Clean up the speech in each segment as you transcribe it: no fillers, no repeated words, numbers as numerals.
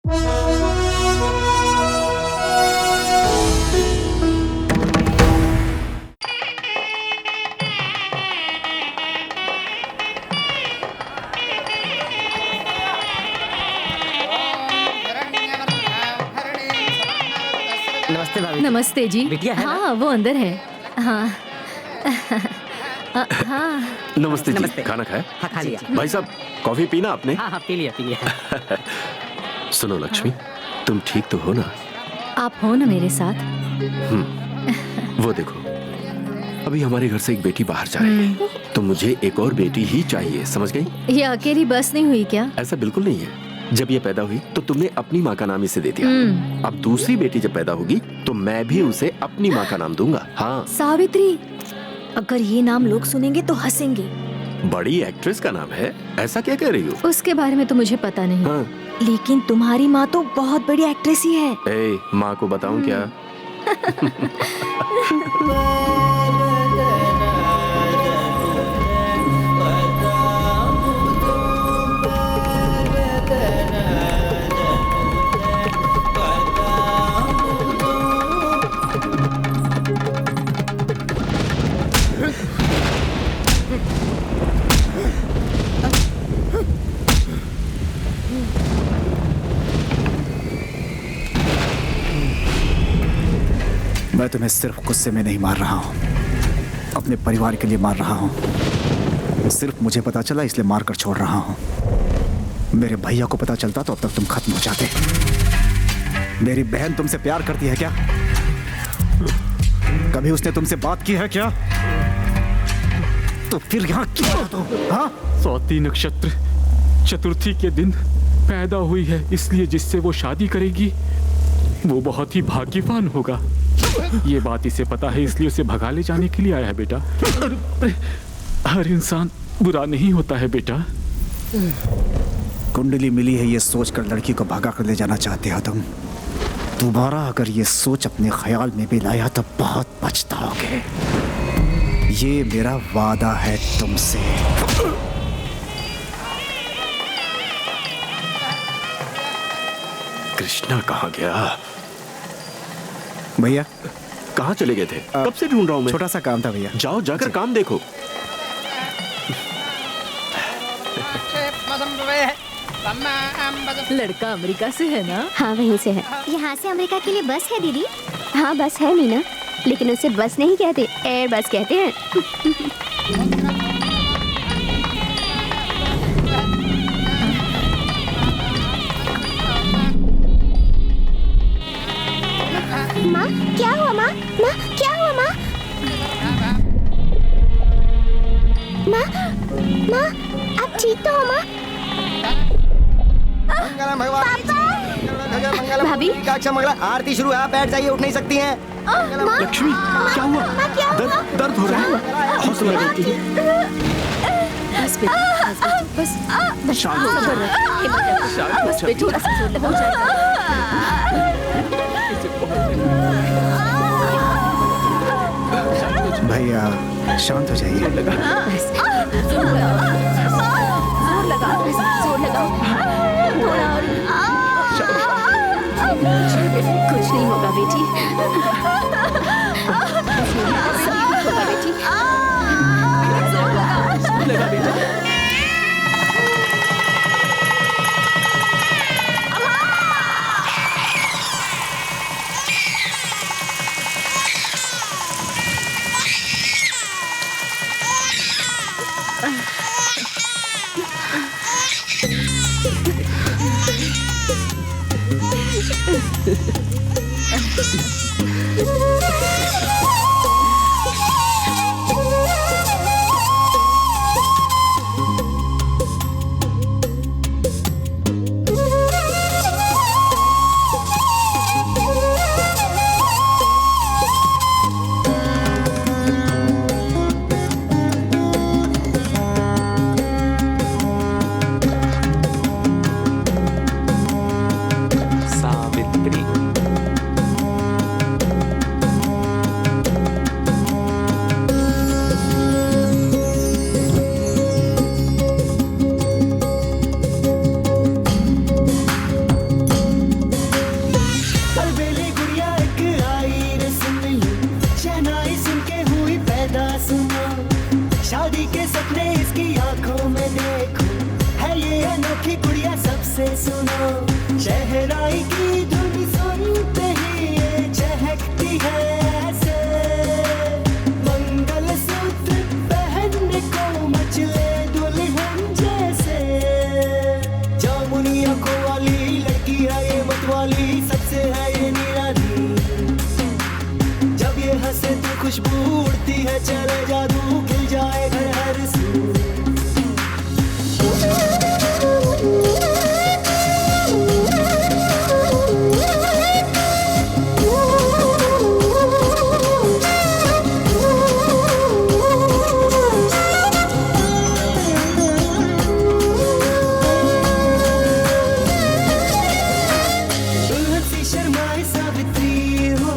नमस्ते भाभी। नमस्ते जी। बिटिया है ना? हाँ वो अंदर है। हाँ हाँ। नमस्ते जी। नमस्ते। खाना खाया? हाँ खा लिया। भाई साहब कॉफी पीना आपने? हाँ हाँ पी लिया पी लिया। सुनो लक्ष्मी, तुम ठीक तो हो ना? आप हो ना मेरे साथ? वो देखो, अभी हमारे घर से एक बेटी बाहर जा रही है, तो मुझे एक और बेटी ही चाहिए, समझ गई? ये अकेली बस नहीं हुई क्या? ऐसा बिल्कुल नहीं है। जब ये पैदा हुई तो तुमने अपनी माँ का नाम इसे दे दिया। अब दूसरी बेटी जब पैदा होगी तो मैं भी उसे अपनी माँ का नाम दूंगा। हाँ। सावित्री, अगर ये नाम लोग सुनेंगे तो हंसेंगे। बड़ी एक्ट्रेस का नाम है, ऐसा क्या कह रही हो? उसके बारे में तो मुझे पता नहीं। हाँ। लेकिन तुम्हारी माँ तो बहुत बड़ी एक्ट्रेस ही है। ए, माँ को बताऊं क्या? मैं तुम्हें सिर्फ गुस्से में नहीं मार रहा हूँ, अपने परिवार के लिए मार रहा हूँ। सिर्फ मुझे पता चला इसलिए मार कर छोड़ रहा हूँ। मेरे भैया को पता चलता तो अब तक तुम खत्म हो जाते। मेरी बहन तुमसे प्यार करती है क्या? कभी उसने तुमसे बात की है क्या? तो फिर यहाँ क्यों हो तुम? हाँ? स्वाति नक्षत्र चतुर्थी के दिन पैदा हुई है, इसलिए जिससे वो शादी करेगी वो बहुत ही भाग्यवान होगा। ये बात इसे पता है, इसलिए उसे भगा ले जाने के लिए आया है बेटा। हर इंसान बुरा नहीं होता है बेटा। कुंडली मिली है ये सोचकर लड़की को भगा कर ले जाना चाहते हो तुम। दोबारा अगर ये सोच अपने ख्याल में भी लाया तो बहुत पछताओगे। ये मेरा वादा है तुमसे। कृष्णा कहाँ गया? भैया कहाँ चले गए थे? कब से ढूंढ रहा हूँ मैं। छोटा सा काम था भैया। जाओ जाकर काम देखो। लड़का अमेरिका से है ना? हाँ वहीं से है। यहाँ से अमेरिका के लिए बस है दीदी? हाँ बस है मीना, लेकिन उसे बस नहीं कहते, एयर बस कहते हैं। माँ क्या हुआ माँ? माँ क्या हुआ माँ? माँ माँ आप ठीक तो हो माँ? भाभी मंगला आरती शुरू है, आप बैठ जाइए, उठ नहीं सकती हैं। लक्ष्मी क्या हुआ? दर्द हो रहा है? हौसला बेटी। बस बेटी, बस शांत हो जाओ। बस बेटी, थोड़ा सा जोर लगाओ, हो जाएगा। भैया शांत हो जाइए। जोर लगाओ, जोर लगाओ। थोड़ा और। कुछ नहीं होगा बेटी। सब ठीक होगा बेटी। जोर लगा बेटा। अनोखी गुड़िया सबसे सुनो, शहनाई की धुन सुनते ही ये चहकती है ऐसे, मंगलसूत्र पहनने को मचले दुल्हन जैसे, जामुनी आंखों वाली लड़की है ये मतवाली, सबसे है ये निराली, जब ये हंसे तो खुशबू उड़ती है, चले जादू खिल जाए घर हर सू। दुल्हन सी शर्माए सावित्री हो,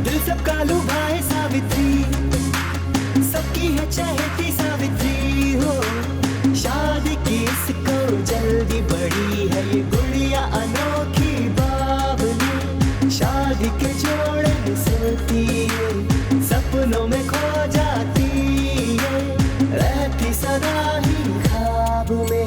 दिल सबका लुभाए सावित्री, सबकी है चहेती सावित्री हो, शादी की इसको जल्दी बड़ी है ये गुड़िया अनोखी बावली, शादी के जोड़े में सोती है, सपनों में खो जाती है, रहती सदा ही ख्वाब में।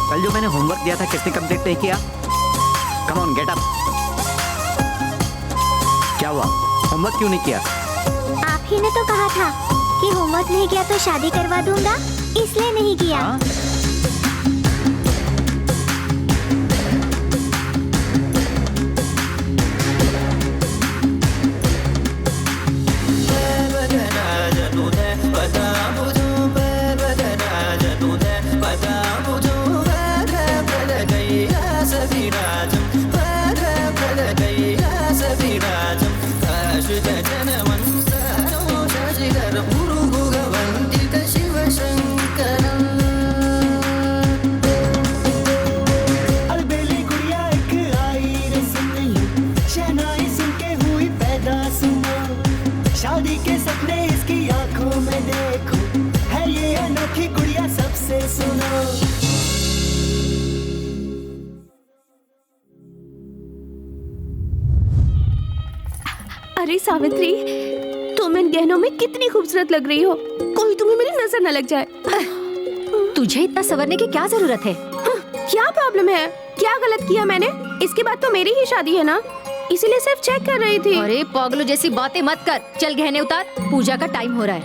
कल जो मैंने होमवर्क दिया था किसने कंप्लीट नहीं किया? Come on get up. क्या हुआ, होमवर्क क्यों नहीं किया? आप ही ने तो कहा था कि होमवर्क नहीं किया तो शादी करवा दूंगा, इसलिए नहीं किया। हाँ? अलबेली गुड़िया एक आई रे सुन, शहनाई सुन के हुई पैदा सुनो, शादी के सपने इसकी आंखों में देखो, है ये अनोखी गुड़िया सबसे सुनो। अरे सावित्री, तुम इन गहनों में कितनी खूबसूरत लग रही हो, कोई तुम्हें मेरी नजर न लग जाए। तुझे इतना संवरने की क्या जरूरत है? क्या प्रॉब्लम है? क्या गलत किया मैंने? इसके बाद तो मेरी ही शादी है ना, इसीलिए सिर्फ चेक कर रही थी। अरे पागलों जैसी बातें मत कर, चल गहने उतार, पूजा का टाइम हो रहा है।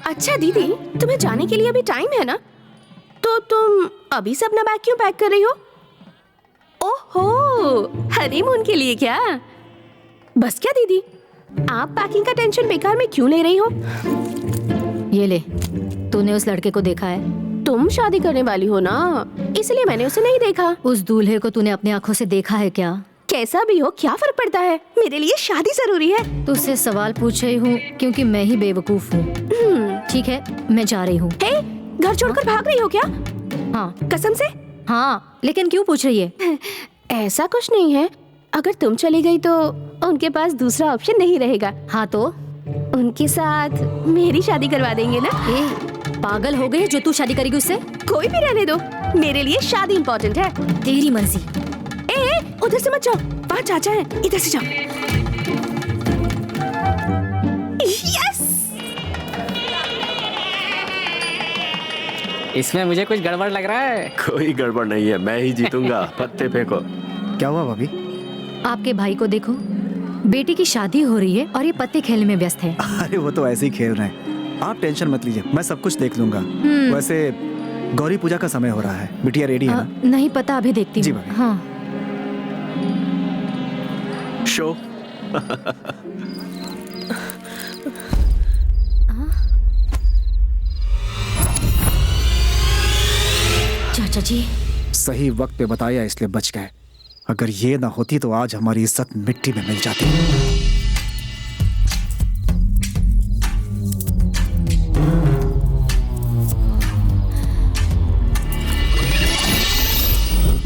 अच्छा दीदी, तुम्हें जाने के लिए अभी टाइम है ना, तो तुम अभी से अपना बैग क्यों पैक कर रही हो? ओहो, हनीमून के लिए क्या? बस क्या दीदी, आप पैकिंग का टेंशन बेकार में क्यों ले रही हो? ये ले, तूने उस लड़के को देखा है? तुम शादी करने वाली हो ना, इसलिए मैंने उसे नहीं देखा। उस दूल्हे को तूने अपनी आंखों से देखा है क्या? कैसा भी हो, क्या फर्क पड़ता है, मेरे लिए शादी जरूरी है। तुझसे सवाल पूछ रही हूँ क्योंकि मैं ही बेवकूफ हूँ। ठीक है, मैं जा रही हूँ। हे, घर छोड़कर भाग रही हो क्या? हाँ। कसम से? हाँ, लेकिन क्यों पूछ रही है? ऐसा कुछ नहीं है, अगर तुम चली गई तो उनके पास दूसरा ऑप्शन नहीं रहेगा। हाँ तो? उनके साथ मेरी शादी करवा देंगे ना। पागल हो गई जो तू शादी करेगी उससे? कोई भी रहने दो, मेरे लिए शादी इम्पोर्टेंट है। तेरी मर्जी। उधर से मत जाओ, वहाँ चाचा है, इधर से जाओ। यस! इसमें मुझे कुछ गड़बड़ लग रहा है। कोई गड़बड़ नहीं है, मैं ही जीतूंगा। पत्ते फेंको। क्या हुआ भाभी? आपके भाई को देखो, बेटी की शादी हो रही है और ये पत्ते खेलने में व्यस्त है। अरे वो तो ऐसे ही खेल रहे हैं, आप टेंशन मत लीजिए, मैं सब कुछ देख लूंगा। वैसे गौरी पूजा का समय हो रहा है, बिटिया रेडी है ना? नहीं पता, अभी देखती जी हूँ। भाभी। हाँ। शो। चाचा जी, सही वक्त पे बताया इसलिए बच गए। अगर ये ना होती तो आज हमारी इज्जत मिट्टी में मिल जाती।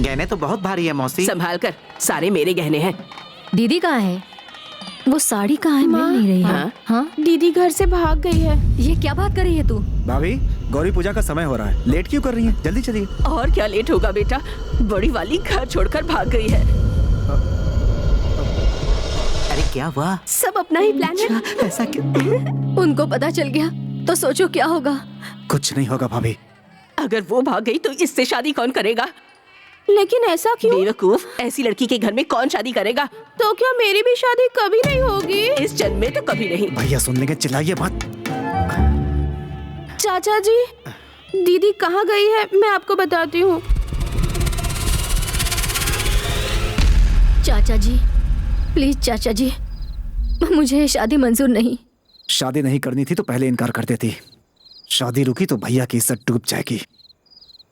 गहने तो बहुत भारी है मौसी। संभाल कर, सारे मेरे गहने हैं। दीदी कहाँ है? वो साड़ी कहाँ है? मिल नहीं रही है। हाँ? हाँ? दीदी घर से भाग गई है। ये क्या बात कर रही है तू? भाभी, गौरी पूजा का समय हो रहा है, लेट क्यों कर रही हैं? जल्दी चलिए। और क्या लेट होगा बेटा, बड़ी वाली घर छोड़कर भाग गई है। अरे क्या हुआ? सब अपना ही प्लान है। ऐसा क्यों? उनको पता चल गया तो सोचो क्या होगा। कुछ नहीं होगा भाभी। अगर वो भाग गई तो इससे शादी कौन करेगा? लेकिन ऐसा क्यों? बेवकूफ, ऐसी लड़की के घर में कौन शादी करेगा? तो क्या मेरी भी शादी कभी नहीं होगी? इस जन्म में तो कभी नहीं। भैया सुन लेंगे, चिल्लाइए मत। चाचा जी, दीदी कहाँ गई है मैं आपको बताती हूँ। चाचा जी, प्लीज चाचा जी, मुझे शादी मंजूर नहीं। शादी नहीं करनी थी तो पहले इनकार कर देती। शादी रुकी तो भैया की इज्जत डूब जाएगी।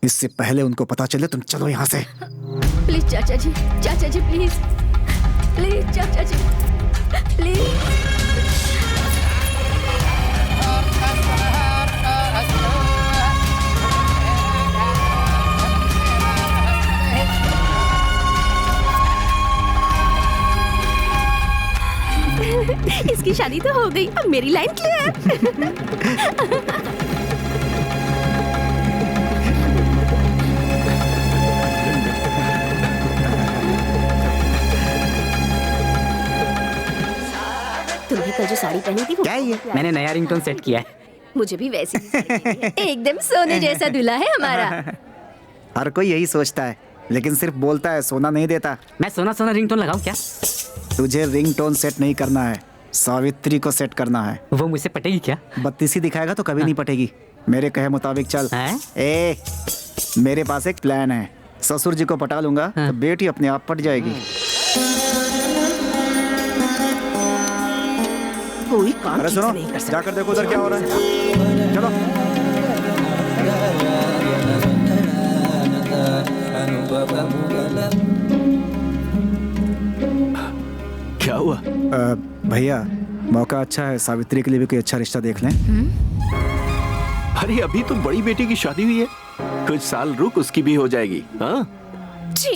इससे पहले उनको पता चले, तुम चलो यहाँ से। प्लीज चाचा जी, प्लीज प्लीज चाचा जी, प्लीज। इसकी शादी तो हो गई, अब मेरी लाइन क्लियर। तुमने कल जो साड़ी पहनी थी वो क्या ये? मैंने नया रिंगटोन सेट किया है। मुझे भी वैसी एकदम सोने जैसा दूल्हा है हमारा। हर कोई यही सोचता है, लेकिन सिर्फ बोलता है, सोना नहीं देता। मैं सोना सोना रिंगटोन लगाऊं क्या? तुझे रिंगटोन सेट नहीं करना है, सावित्री को सेट करना है। वो मुझसे पटेगी क्या? बत्तीसी दिखाएगा तो कभी नहीं पटेगी। मेरे कहे मुताबिक चल। हैं? मेरे पास एक प्लान है। ससुर जी को पटा लूंगा तो बेटी अपने आप पट जाएगी। कोई काम अरे ठीक से सुनो, नहीं कर सकता। जाकर देखो उधर क्या हो रहा है। चलो। क्या हुआ? भैया, मौका अच्छा है, सावित्री के लिए भी कोई अच्छा रिश्ता देख लें। अरे अभी तो बड़ी बेटी की शादी हुई है, कुछ साल रुक, उसकी भी हो जाएगी। हाँ, जी।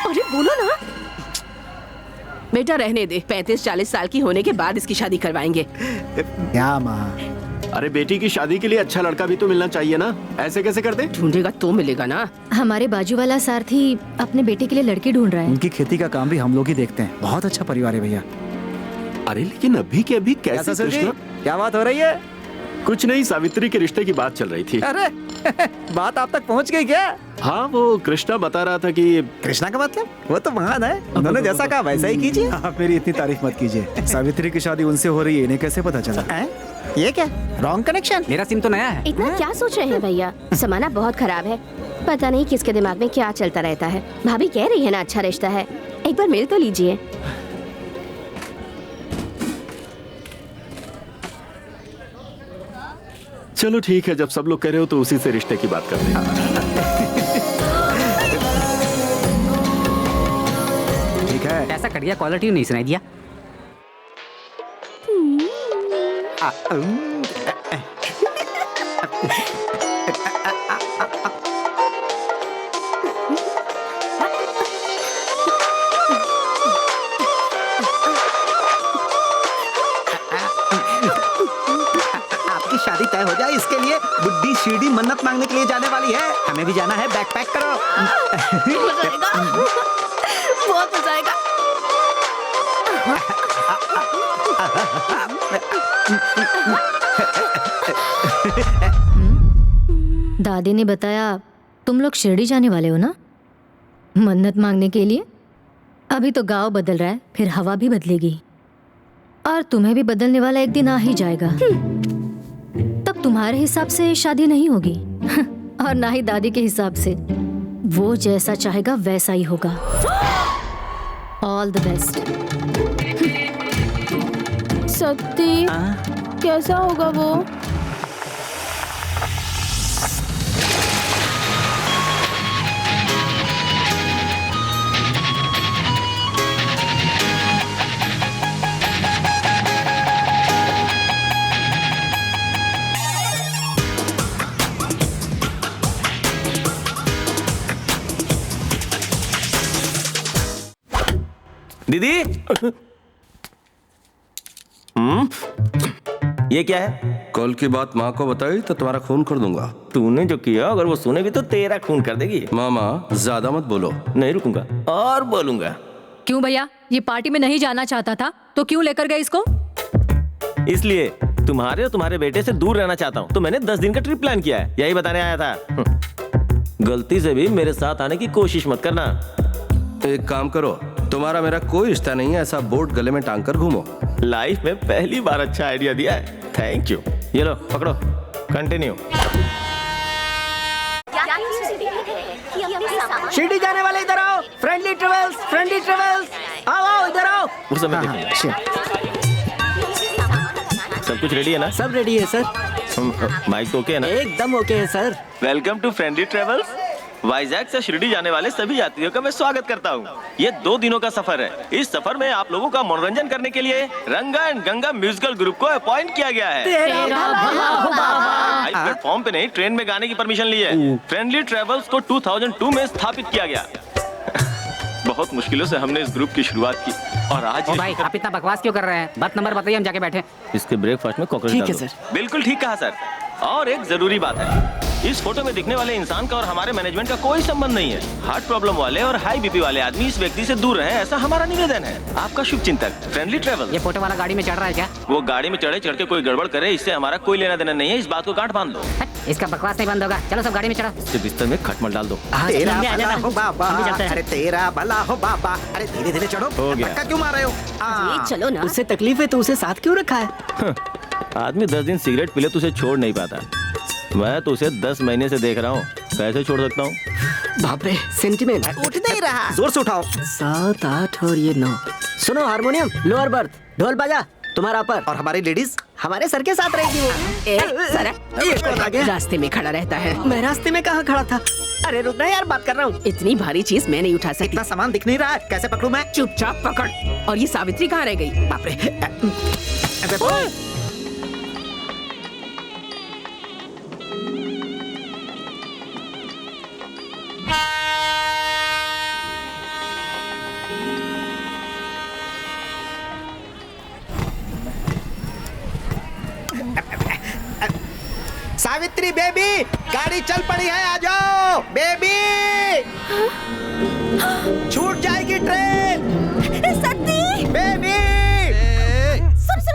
अरे बोलो ना बेटा, रहने दे। 35-40 साल की होने के बाद इसकी शादी करवाएंगे। क्या माँ? अरे बेटी की शादी के लिए अच्छा लड़का भी तो मिलना चाहिए ना, ऐसे कैसे कर दे? ढूंढेगा तो मिलेगा ना। हमारे बाजू वाला सारथी अपने बेटे के लिए लड़की ढूंढ रहा है। उनकी खेती का काम भी हम लोग ही देखते हैं। बहुत अच्छा परिवार है भैया। अरे लेकिन अभी के अभी कैसे? कृष्णा, क्या बात हो रही है? कुछ नहीं, सावित्री के रिश्ते की बात चल रही थी। अरे बात आप तक पहुंच गई क्या? हाँ, वो कृष्णा बता रहा था कि कृष्णा का मतलब वो तो महान है, उन्होंने जैसा कहा वैसा ही कीजिए। आप मेरी इतनी तारीफ मत कीजिए। सावित्री की शादी उनसे हो रही है, इन्हें कैसे पता चला? ये क्या? Wrong connection? मेरा सिम तो नया है। इतना क्या सोच रहे हैं भैया? जमाना बहुत खराब है, पता नहीं किसके दिमाग में क्या चलता रहता है। भाभी कह रही है ना अच्छा रिश्ता है, एक बार मिल तो लीजिए। चलो ठीक है, जब सब लोग कह रहे हो तो उसी से रिश्ते की बात करते हैं। ठीक है। ऐसा कट गया, क्वालिटी नहीं सुनाई दिया। आपकी शादी तय हो जाए इसके लिए बुड्ढी सीढ़ी मन्नत मांगने के लिए जाने वाली है। हमें भी जाना है, बैग पैक करो। बहुत मजा आएगा। दादी ने बताया तुम लोग शिरडी जाने वाले हो ना, मन्नत मांगने के लिए। अभी तो गांव बदल रहा है, फिर हवा भी बदलेगी और तुम्हें भी बदलने वाला एक दिन आ ही जाएगा। तब तुम्हारे हिसाब से शादी नहीं होगी और ना ही दादी के हिसाब से। वो जैसा चाहेगा वैसा ही होगा। All the best. सत्ती, कैसा होगा वो? दीदी। ये क्या है? कल की बात माँ को बताई तो तुम्हारा खून कर दूंगा। तूने जो किया अगर वो सुनेगी तो तेरा खून कर देगी। मामा ज्यादा मत बोलो। नहीं रुकूंगा और बोलूंगा। क्यों भैया, ये पार्टी में नहीं जाना चाहता था तो क्यों लेकर गए इसको? इसलिए तुम्हारे और तुम्हारे बेटे से दूर रहना चाहता हूँ, तो मैंने 10 दिन का ट्रिप प्लान किया है, यही बताने आया था। गलती से भी मेरे साथ आने की कोशिश मत करना। एक काम करो, तुम्हारा मेरा कोई रिश्ता नहीं है, ऐसा बोर्ड गले में टांग कर घूमो। लाइफ में पहली बार अच्छा आइडिया दिया है, थैंक यू। ये लो पकड़ो, कंटिन्यू। शिरडी जाने वाले इधर आओ। फ्रेंडली ट्रेवल्स आओ आओ इधर आओ। उस समय देखिए। सब कुछ रेडी है ना? सब रेडी है सर। माइक तो ओके है ना? एकदम ओके है sir. Welcome to friendly travels. Vizag से शिरडी जाने वाले सभी यात्रियों का मैं स्वागत करता हूँ। ये 2 दिनों का सफर है। इस सफर में आप लोगों का मनोरंजन करने के लिए रंगा एंड गंगा म्यूजिकल ग्रुप को अपॉइंट किया गया है। हाई प्लेटफॉर्म पे नहीं, ट्रेन में गाने की परमिशन ली है। फ्रेंडली ट्रेवल्स को 2002 में स्थापित किया गया। बहुत मुश्किलों से हमने इस ग्रुप की शुरुआत की और आज ओ भाई, आप इतना बकवास क्यों कर रहे हैं? बर्थ नंबर बताइए, हम जाके बैठे। इसके ब्रेकफास्ट में कॉकरोच डाल दो। बिल्कुल ठीक कहा सर। और एक जरूरी बात है, इस फोटो में दिखने वाले इंसान का और हमारे मैनेजमेंट का कोई संबंध नहीं है। हार्ट प्रॉब्लम वाले और हाई बीपी वाले आदमी इस व्यक्ति से दूर रहें, ऐसा हमारा निवेदन है। आपका शुभ चिंतक, फ्रेंडली ट्रेवल। ये फोटो वाला गाड़ी में चढ़ रहा है क्या? वो गाड़ी में चढ़ के कोई गड़बड़ करे, इससे हमारा कोई लेना देना नहीं है। इस बात को गांठ बांध दो। इसका बकवास नहीं बंद होगा। चलो सब गाड़ी में चढ़ो। इससे बिस्तर में खटमल डाल दो। तेरा भला हो बाबा, अरे तेरा भला हो बाबा। अरे धीरे धीरे चढ़ो। हो गया। धक्का क्यों मार रहे हो? चलो ना। उससे तकलीफ है तो उसे साथ क्यों रखा है? आदमी 10 दिन सिगरेट पी ले तो उसे छोड़ नहीं पाता। मैं तो उसे 10 महीने से देख रहा हूँ, कैसे छोड़ सकता हूँ? बाप रे, सेंटिमेंट उठ नहीं रहा। जोर से उठाओ। 7, 8 और ये 9। सुनो, हारमोनियम लोअर बर्थ, ढोल बाजा तुम्हारा अपर, और हमारी लेडीज हमारे सर के साथ रहेगी। वो रास्ते में खड़ा रहता है। मैं रास्ते में कहाँ खड़ा था? अरे रुक ना यार, बात कर रहा हूँ। इतनी भारी चीज मैं नहीं उठा सकती। इतना सामान दिख नहीं रहा है, कैसे पकड़ूं मैं? चुपचाप पकड़। और ये सावित्री कहाँ रह गई? बाप रे। सावित्री बेबी, गाड़ी चल पड़ी है, आ जाओ बेबी। छूट जाएगी ट्रेन। शक्ति बेबी। सॉरी।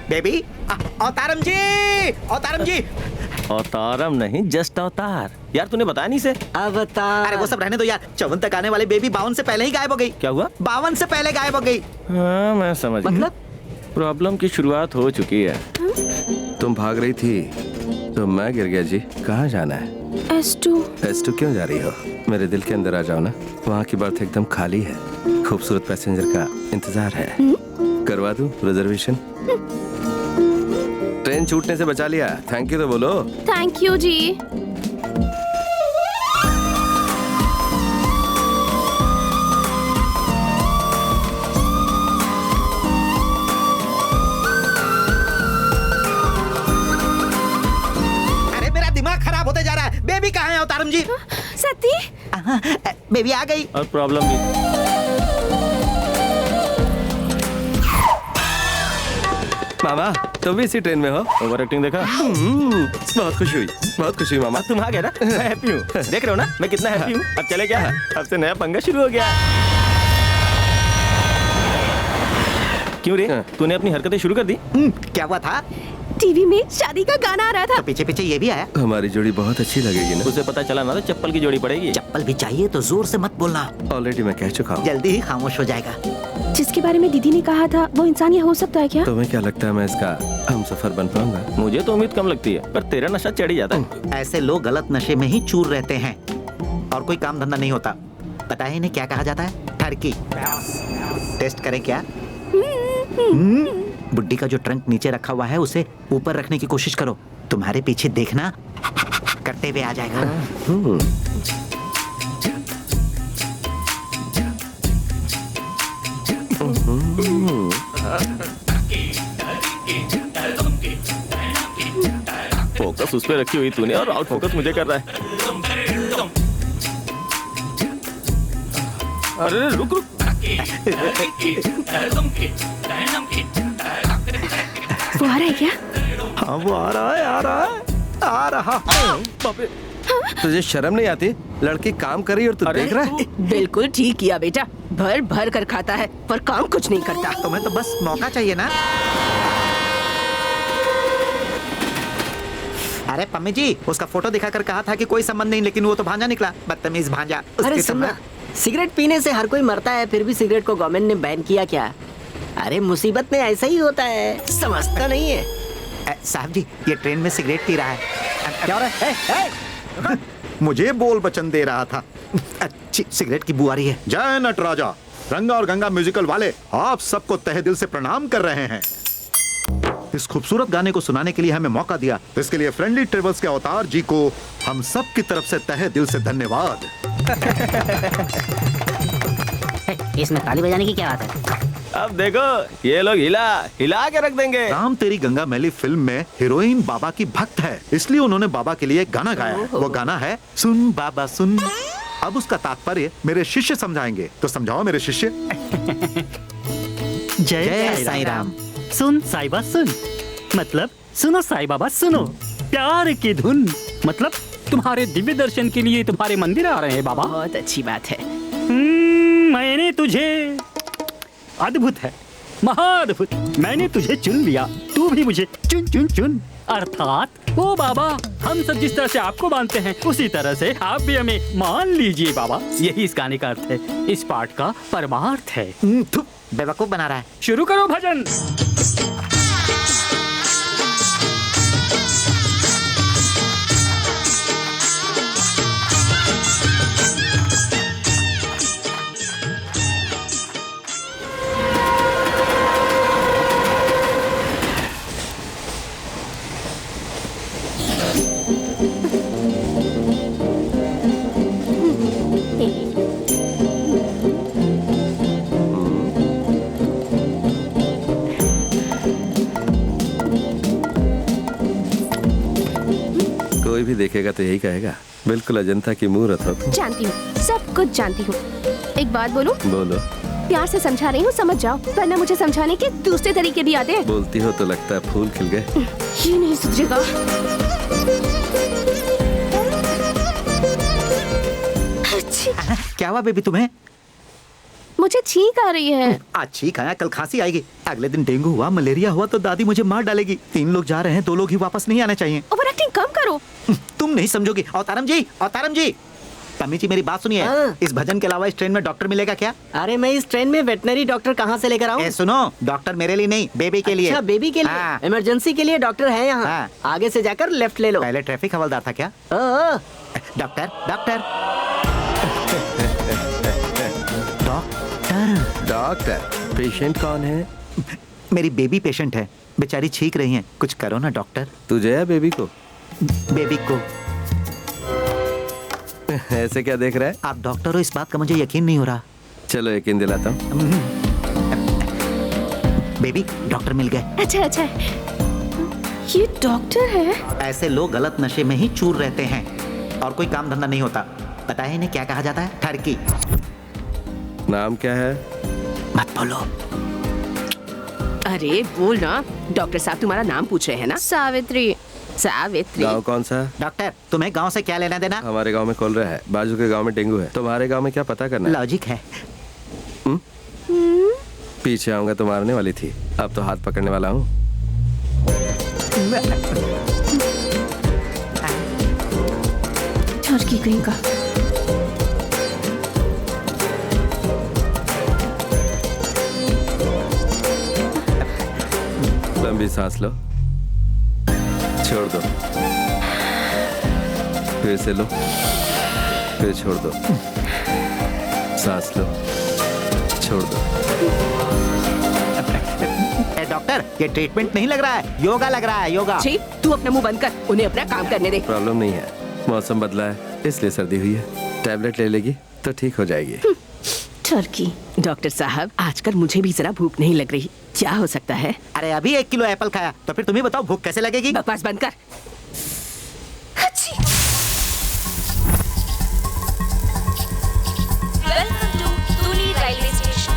बेबी, अवतारम जी। अवतारम नहीं, जस्ट अवतार। यार तूने बताया नहीं से? अवतार। अरे वो सब रहने दो यार। 54 तक आने वाली बेबी 52 से पहले ही गायब हो गई। क्या हुआ? 52 से पहले गायब हो गई। हाँ मैं समझ गया। मतलब? प्रॉब्लम की शुरुआत हो चुकी है। तुम भाग रही थी तो मैं गिर गया जी। कहाँ जाना है? S2 क्यों जा रही हो? मेरे दिल के अंदर आ जाओ ना, वहाँ की बर्थ एकदम खाली है। खूबसूरत पैसेंजर का इंतजार है। करवा दूं रिजर्वेशन? ट्रेन छूटने से बचा लिया। थैंक यू तो बोलो। थैंक यू जी। अरे मेरा दिमाग खराब होते जा रहा है। बेबी कहाँ है अवतारम जी? सती बेबी आ गई। और प्रॉब्लम भी। मामा तुम भी इसी ट्रेन में हो? ओवर एक्टिंग देखा? बहुत खुशी हुई मामा। तुम आ गए ना, मैं हैप्पी हूँ। देख रहे हो ना मैं कितना हैप्पी हूँ। अब चले क्या? अब से नया पंगा शुरू हो गया। क्यों रे, तूने अपनी हरकतें शुरू कर दी? क्या हुआ था? टीवी में शादी का गाना आ रहा था। तो पीछे ये भी आया। हमारी जोड़ी बहुत अच्छी लगेगी ना? उसे पता चला ना तो चप्पल की जोड़ी पड़ेगी। चप्पल भी चाहिए तो जोर से मत बोलना। ऑलरेडी मैं कह चुका हूँ। जल्दी ही खामोश हो जाएगा। जिसके बारे में दीदी ने कहा था वो इंसान ये हो सकता है क्या? तुम्हें क्या लगता है मैं इसका हमसफर बन पाऊंगा? मुझे तो उम्मीद कम लगती है, पर तेरा नशा चढ़ ही जाता है। ऐसे लोग गलत नशे में ही चूर रहते हैं और कोई काम धंधा नहीं होता। पता है इन्हें क्या कहा जाता है? ठरकी। टेस्ट करें क्या? बुड्ढी का जो ट्रंक नीचे रखा हुआ है उसे ऊपर रखने की कोशिश करो। तुम्हारे पीछे देखना करते हुए आ जाएगा। फोकस उस पे रखी हुई तूने और आउट फोकस मुझे कर रहा है। अरे रुक रुक। वो आ रहा है क्या? हाँ वो आ रहा है, आ रहा है, आ रहा है। तुझे शर्म नहीं आती? लड़की काम कर रही है और तू देख रहा है? बिल्कुल ठीक किया बेटा, भर भर कर खाता है पर काम कुछ नहीं करता। तुम्हें तो बस मौका चाहिए ना। अरे पम्मी जी, उसका फोटो दिखाकर कहा था कि कोई संबंध नहीं, लेकिन वो तो भांजा निकला, बदतमीज भांजा। अरे सुनना, सिगरेट पीने से हर कोई मरता है, फिर भी सिगरेट को गवर्नमेंट ने बैन किया क्या? अरे मुसीबत में ऐसा ही होता है, समझता नहीं है। साहब जी, ये ट्रेन में सिगरेट पी रहा है। क्या हो रहा है? मुझे बोल वचन दे रहा था। अच्छी सिगरेट की बू आ रही है। जय नटराजा, रंगा और गंगा म्यूजिकल वाले आप सबको तहे दिल से प्रणाम कर रहे हैं। इस खूबसूरत गाने को सुनाने के लिए हमें मौका दिया, इसके लिए फ्रेंडली ट्रेवल्स के अवतार जी को हम सब की तरफ से तहे दिल से धन्यवाद। इसमें ताली बजाने की क्या बात है? अब देखो ये लोग हिला के रख देंगे। राम तेरी गंगा मैली फिल्म में हीरोइन बाबा की भक्त है, इसलिए उन्होंने बाबा के लिए एक गाना गाया है। वो गाना है सुन बाबा सुन। अब उसका तात्पर्य मेरे शिष्य समझाएंगे, तो समझाओ मेरे शिष्य। जय साईं राम। सुन साईं बाबा सुन, मतलब सुनो साईं बाबा सुनो, प्यार की धुन, मतलब तुम्हारे दिव्य दर्शन के लिए तुम्हारे मंदिर आ रहे हैं बाबा। बहुत अच्छी बात है। मैंने तुझे, अद्भुत है, महाअद्भुत, मैंने तुझे चुन लिया, तू भी मुझे चुन चुन चुन। अर्थात ओ बाबा, हम सब जिस तरह से आपको मानते हैं उसी तरह से आप भी हमें मान लीजिए बाबा। यही इस गाने का अर्थ है, इस पाठ का परमार्थ है। बेवकूफ बना रहा है। शुरू करो भजन। कोई भी देखेगा तो यही कहेगा, बिल्कुल अजंता की मूर्त हो। जानती हूँ, सब कुछ जानती हूँ। एक बात बोलूं? बोलो। प्यार से समझा रही हूँ, समझ जाओ, वरना मुझे समझाने के दूसरे तरीके भी आते हैं। बोलती हो तो लगता है फूल खिल गए। ये नहीं सुधरेगा। क्या हुआ बेबी तुम्हें? मुझे छींक आ रही है। आज छींक आया, कल खांसी आएगी, अगले दिन डेंगू हुआ, मलेरिया हुआ तो दादी मुझे मार डालेगी। 3 लोग जा रहे हैं, 2 लोग ही वापस नहीं आने चाहिए। ओवर एक्टिंग कम करो। तुम नहीं समझोगी। अवतारम जी, अवतारम जी, पम्मी जी मेरी बात सुनिए। इस भजन के अलावा इस ट्रेन में डॉक्टर मिलेगा क्या? अरे मैं इस ट्रेन में वेटनरी डॉक्टर कहाँ से लेकर आऊँ? सुनो, डॉक्टर मेरे लिए नहीं, बेबी के लिए। अच्छा, बेबी के लिए। इमरजेंसी के लिए डॉक्टर है यहाँ। आगे से जाकर लेफ्ट ले लो। पहले ट्रैफिक हवलदार था क्या? डॉक्टर, डॉक्टर, डॉक्टर, पेशेंट कौन है? मेरी बेबी पेशेंट है, बेचारी छींक रही हैं, कुछ करो ना डॉक्टर। तुझे या बेबी को? बेबी को। ऐसे क्या देख रहा है? आप डॉक्टर हो, इस बात का मुझे यकीन नहीं हो रहा। चलो यकीन दिलाता हूँ। बेबी, डॉक्टर मिल गए। अच्छा अच्छा, ये डॉक्टर है? ऐसे लोग गलत नशे में ही चूर रहते हैं और कोई काम धंधा नहीं होता। पता है इन्हें क्या कहा जाता है? ठरकी। नाम क्या है? मत बोलो। अरे बोल ना, डॉक्टर साहब तुम्हारा नाम पूछ रहे हैं ना? सावित्री। सावित्री। गाँव कौन सा? डॉक्टर, तुम्हें गांव से क्या लेना देना? हमारे गांव में कॉलेरा है, बाजू के गांव में डेंगू है, तुम्हारे गांव में क्या पता करना है? लॉजिक है। पीछे आऊंगा तो मारने वाली थी, अब तो हाथ पकड़ने वाला हूँ। ठरकी कहीं का। लंबी सांस लो, छोड़ दो, फिर से लो, फिर छोड़ दो, सांस लो, छोड़ दो। डॉक्टर, डॉक्टर ये ट्रीटमेंट नहीं लग रहा है, योगा लग रहा है, योगा। छी, तू अपना मुंह बंद कर, उन्हें अपना काम करने दे। प्रॉब्लम नहीं है, मौसम बदला है इसलिए सर्दी हुई है। टैबलेट ले लेगी तो ठीक हो जाएगी। टर्की। डॉक्टर साहब आजकल मुझे भी जरा भूख नहीं लग रही, क्या हो सकता है? अरे अभी 1 किलो एप्पल खाया, तो फिर तुम्हें बताओ भूख कैसे लगेगी? बकवास बंद कर। Welcome to Tuli Railway Station.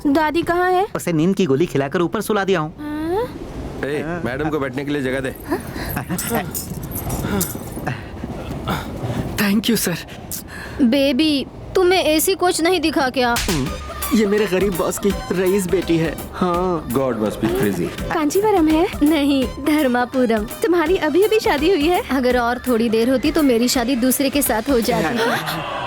दादी कहाँ है? उसे नींद की गोली खिलाकर ऊपर सुला दिया हूँ। मैडम को बैठने के लिए जगह दे। Thank you sir. बेबी तुम्हें एसी कोच नहीं दिखा क्या? ये मेरे गरीब बॉस की रईस बेटी है। हाँ। God must be crazy. Kanjeevaram है? नहीं, धर्मापुरम। तुम्हारी अभी अभी शादी हुई है? अगर और थोड़ी देर होती तो मेरी शादी दूसरे के साथ हो जाती।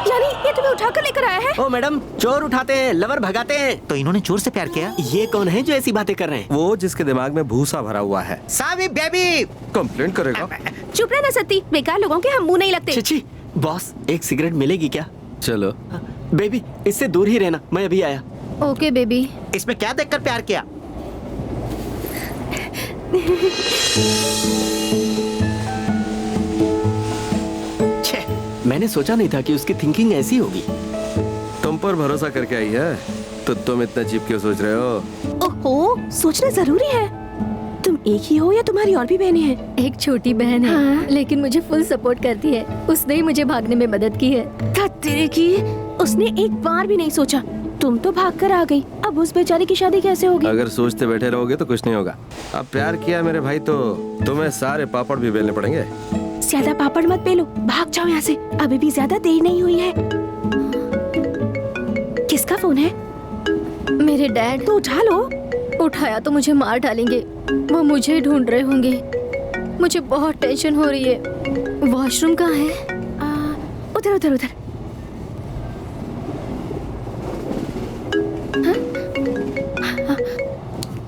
यानी ये तुम्हें उठा कर लेकर आया है? ओ मैडम, चोर उठाते हैं, लवर भगाते हैं। तो इन्होंने चोर से प्यार किया? ये कौन है जो ऐसी बातें कर रहे हैं? वो जिसके दिमाग में भूसा भरा हुआ है। सावी बेबी कंप्लेंट करेगा। चुप रहना सत्ती, बेकार लोगों के हम मुंह नहीं लगते। चिची, बॉस एक सिगरेट मिलेगी क्या? चलो बेबी इससे दूर ही रहना, मैं अभी आया। Okay baby. इसमें क्या देखकर प्यार किया? छे, मैंने सोचा नहीं था कि उसकी थिंकिंग ऐसी होगी। तुम पर भरोसा करके आई है तो तुम इतना चीप क्यों सोच रहे हो? ओहो, सोचना जरूरी है। तुम एक ही हो या तुम्हारी और भी बहनें हैं? एक छोटी बहन है। हाँ। लेकिन मुझे फुल सपोर्ट करती है। उसने ही मुझे भागने में मदद की है। तेरे की उसने एक बार भी नहीं सोचा। तुम तो भाग कर आ गई, अब उस बेचारी की शादी कैसे होगी? अगर सोचते बैठे रहोगे तो कुछ नहीं होगा। अब प्यार किया मेरे भाई तो तुम्हें सारे पापड़ भी बेलने पड़ेंगे। ज्यादा पापड़ मत बेलो, भाग जाओ यहाँ से, अभी भी ज्यादा देर नहीं हुई है। किसका फोन है? मेरे डैड। तो उठा लो। उठाया तो मुझे मार डालेंगे। वो मुझे ढूंढ रहे होंगे। मुझे बहुत टेंशन हो रही है। वॉशरूम कहाँ है? उधर उधर उधर।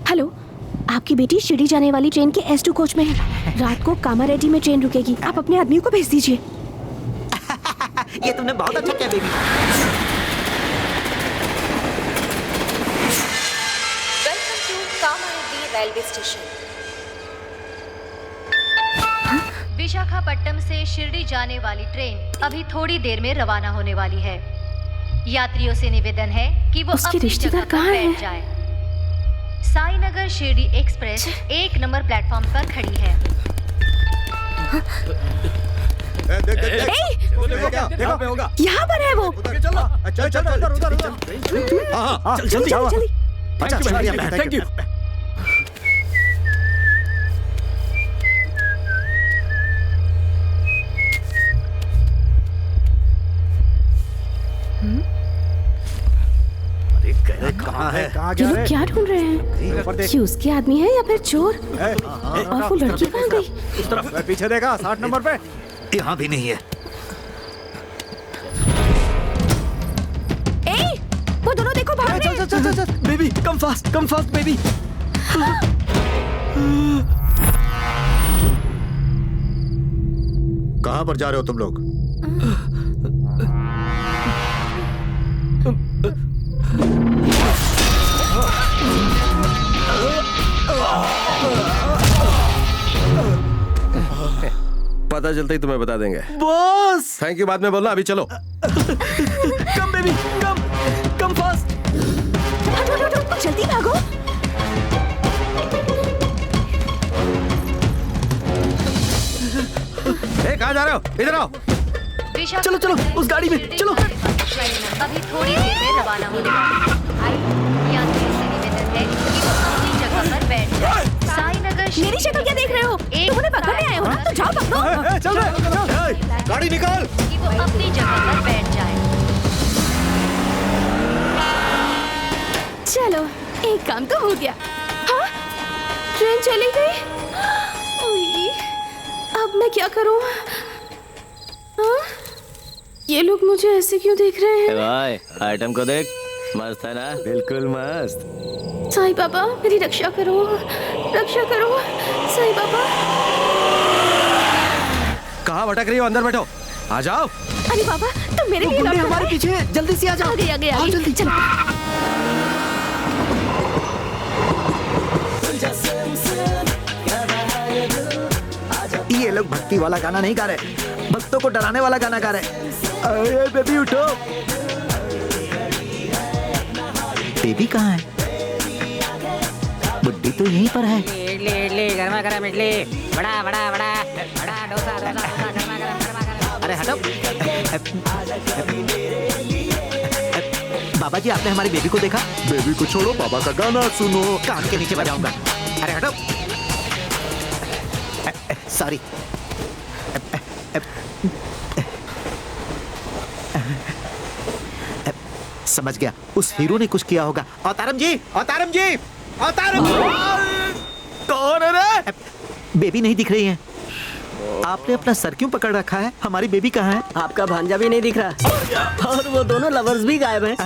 हेलो, आपकी बेटी शिरडी जाने वाली ट्रेन के S2 कोच में है। रात को कामारेड्डी में ट्रेन रुकेगी। आप अपने आदमी को भेज दीजिए। ये तुमने बहुत अच्छा किया baby. Welcome to Kamareddy Railway Station. Visakhapatnam से शिरडी जाने वाली ट्रेन अभी थोड़ी देर में रवाना होने वाली है। यात्रियों से निवेदन है कि वो उसके अपनी रिश्तेदार जगह पर कहाँ हैं? बैठ जाएं। Sainagar Shirdi express 1 number platform पर खड़ी है। यहाँ पर है वो। चल जल्दी जल्दी। Thank you. कहाँ है? ये लोग क्या ढूंढ रहे हैं? ये उसके आदमी है या फिर चोर? और वो लड़की कहाँ गई? पीछे देखा 60 नंबर पे। यहाँ भी नहीं है। ए, वो दोनों देखो भाग रहे हैं। चल बेबी, कम फास्ट बेबी। कहाँ पर जा रहे हो तुम लोग? पता चलता ही तुम्हें बता देंगे। बॉस थैंक यू बाद में बोलना, अभी चलो। Come baby, come fast. जल्दी भागो। कहाँ जा रहे हो? इधर आओ। चलो उस गाड़ी में चलो। अभी थोड़ी देर में रवाना होने वाली है। यात्रियों से निवेदन है कि वो अपनी जगह पर बैठ जाए। साईनगर मेरी शक्ल क्या देख रहे हो? तुम उन्हें पकड़ने आए हो ना, तो जाओ पकड़ो। चल गाड़ी निकाल। कि वो अपनी जगह पर बैठ जाए। चलो, एक काम तो हो गया। हाँ, ट्रेन चली गई। ओए, अब मैं क्या करूं? हाँ? ये लोग मुझे ऐसे क्यों देख रहे हैं? भाई आइटम को देख, मस्त है ना? बिल्कुल मस्त। साईं बाबा मेरी रक्षा करो, रक्षा करो साईं बाबा। कहाँ भटक रही हो? अंदर बैठो, आ जाओ। अरे बाबा तुम मेरे लिए लौट हमारे पीछे है, जल्दी से आ जाओ। आगे आगे आगे जल्दी चलो। ये लोग भक्ति वाला गाना नहीं गा रहे, भक्तों को डराने वाला गाना गा रहे। अरे बेबी उठो। बेबी कहाँ है? बुड्ढी तो यहीं पर है। इडली इडली गर्मा गर्म इडली, बड़ा बड़ा बड़ा बड़ा डोसा डोसा डोसा गर्मा गर्म गर्मा गर्म। अरे हटो। बाबा जी आपने हमारी बेबी को देखा? बेबी को छोड़ो, बाबा का गाना सुनो। कान के नीचे बजाऊंगा। अरे हटो। सॉरी। समझ गया, उस हीरो ने कुछ किया होगा। अवतारम जी, अवतारम जी, अवतारम जी। कौन है रे? बेबी नहीं दिख रही है। आपने अपना सर क्यों पकड़ रखा है? हमारी बेबी कहाँ है? आपका भांजा भी नहीं दिख रहा और वो दोनों लवर्स भी गायब हैं।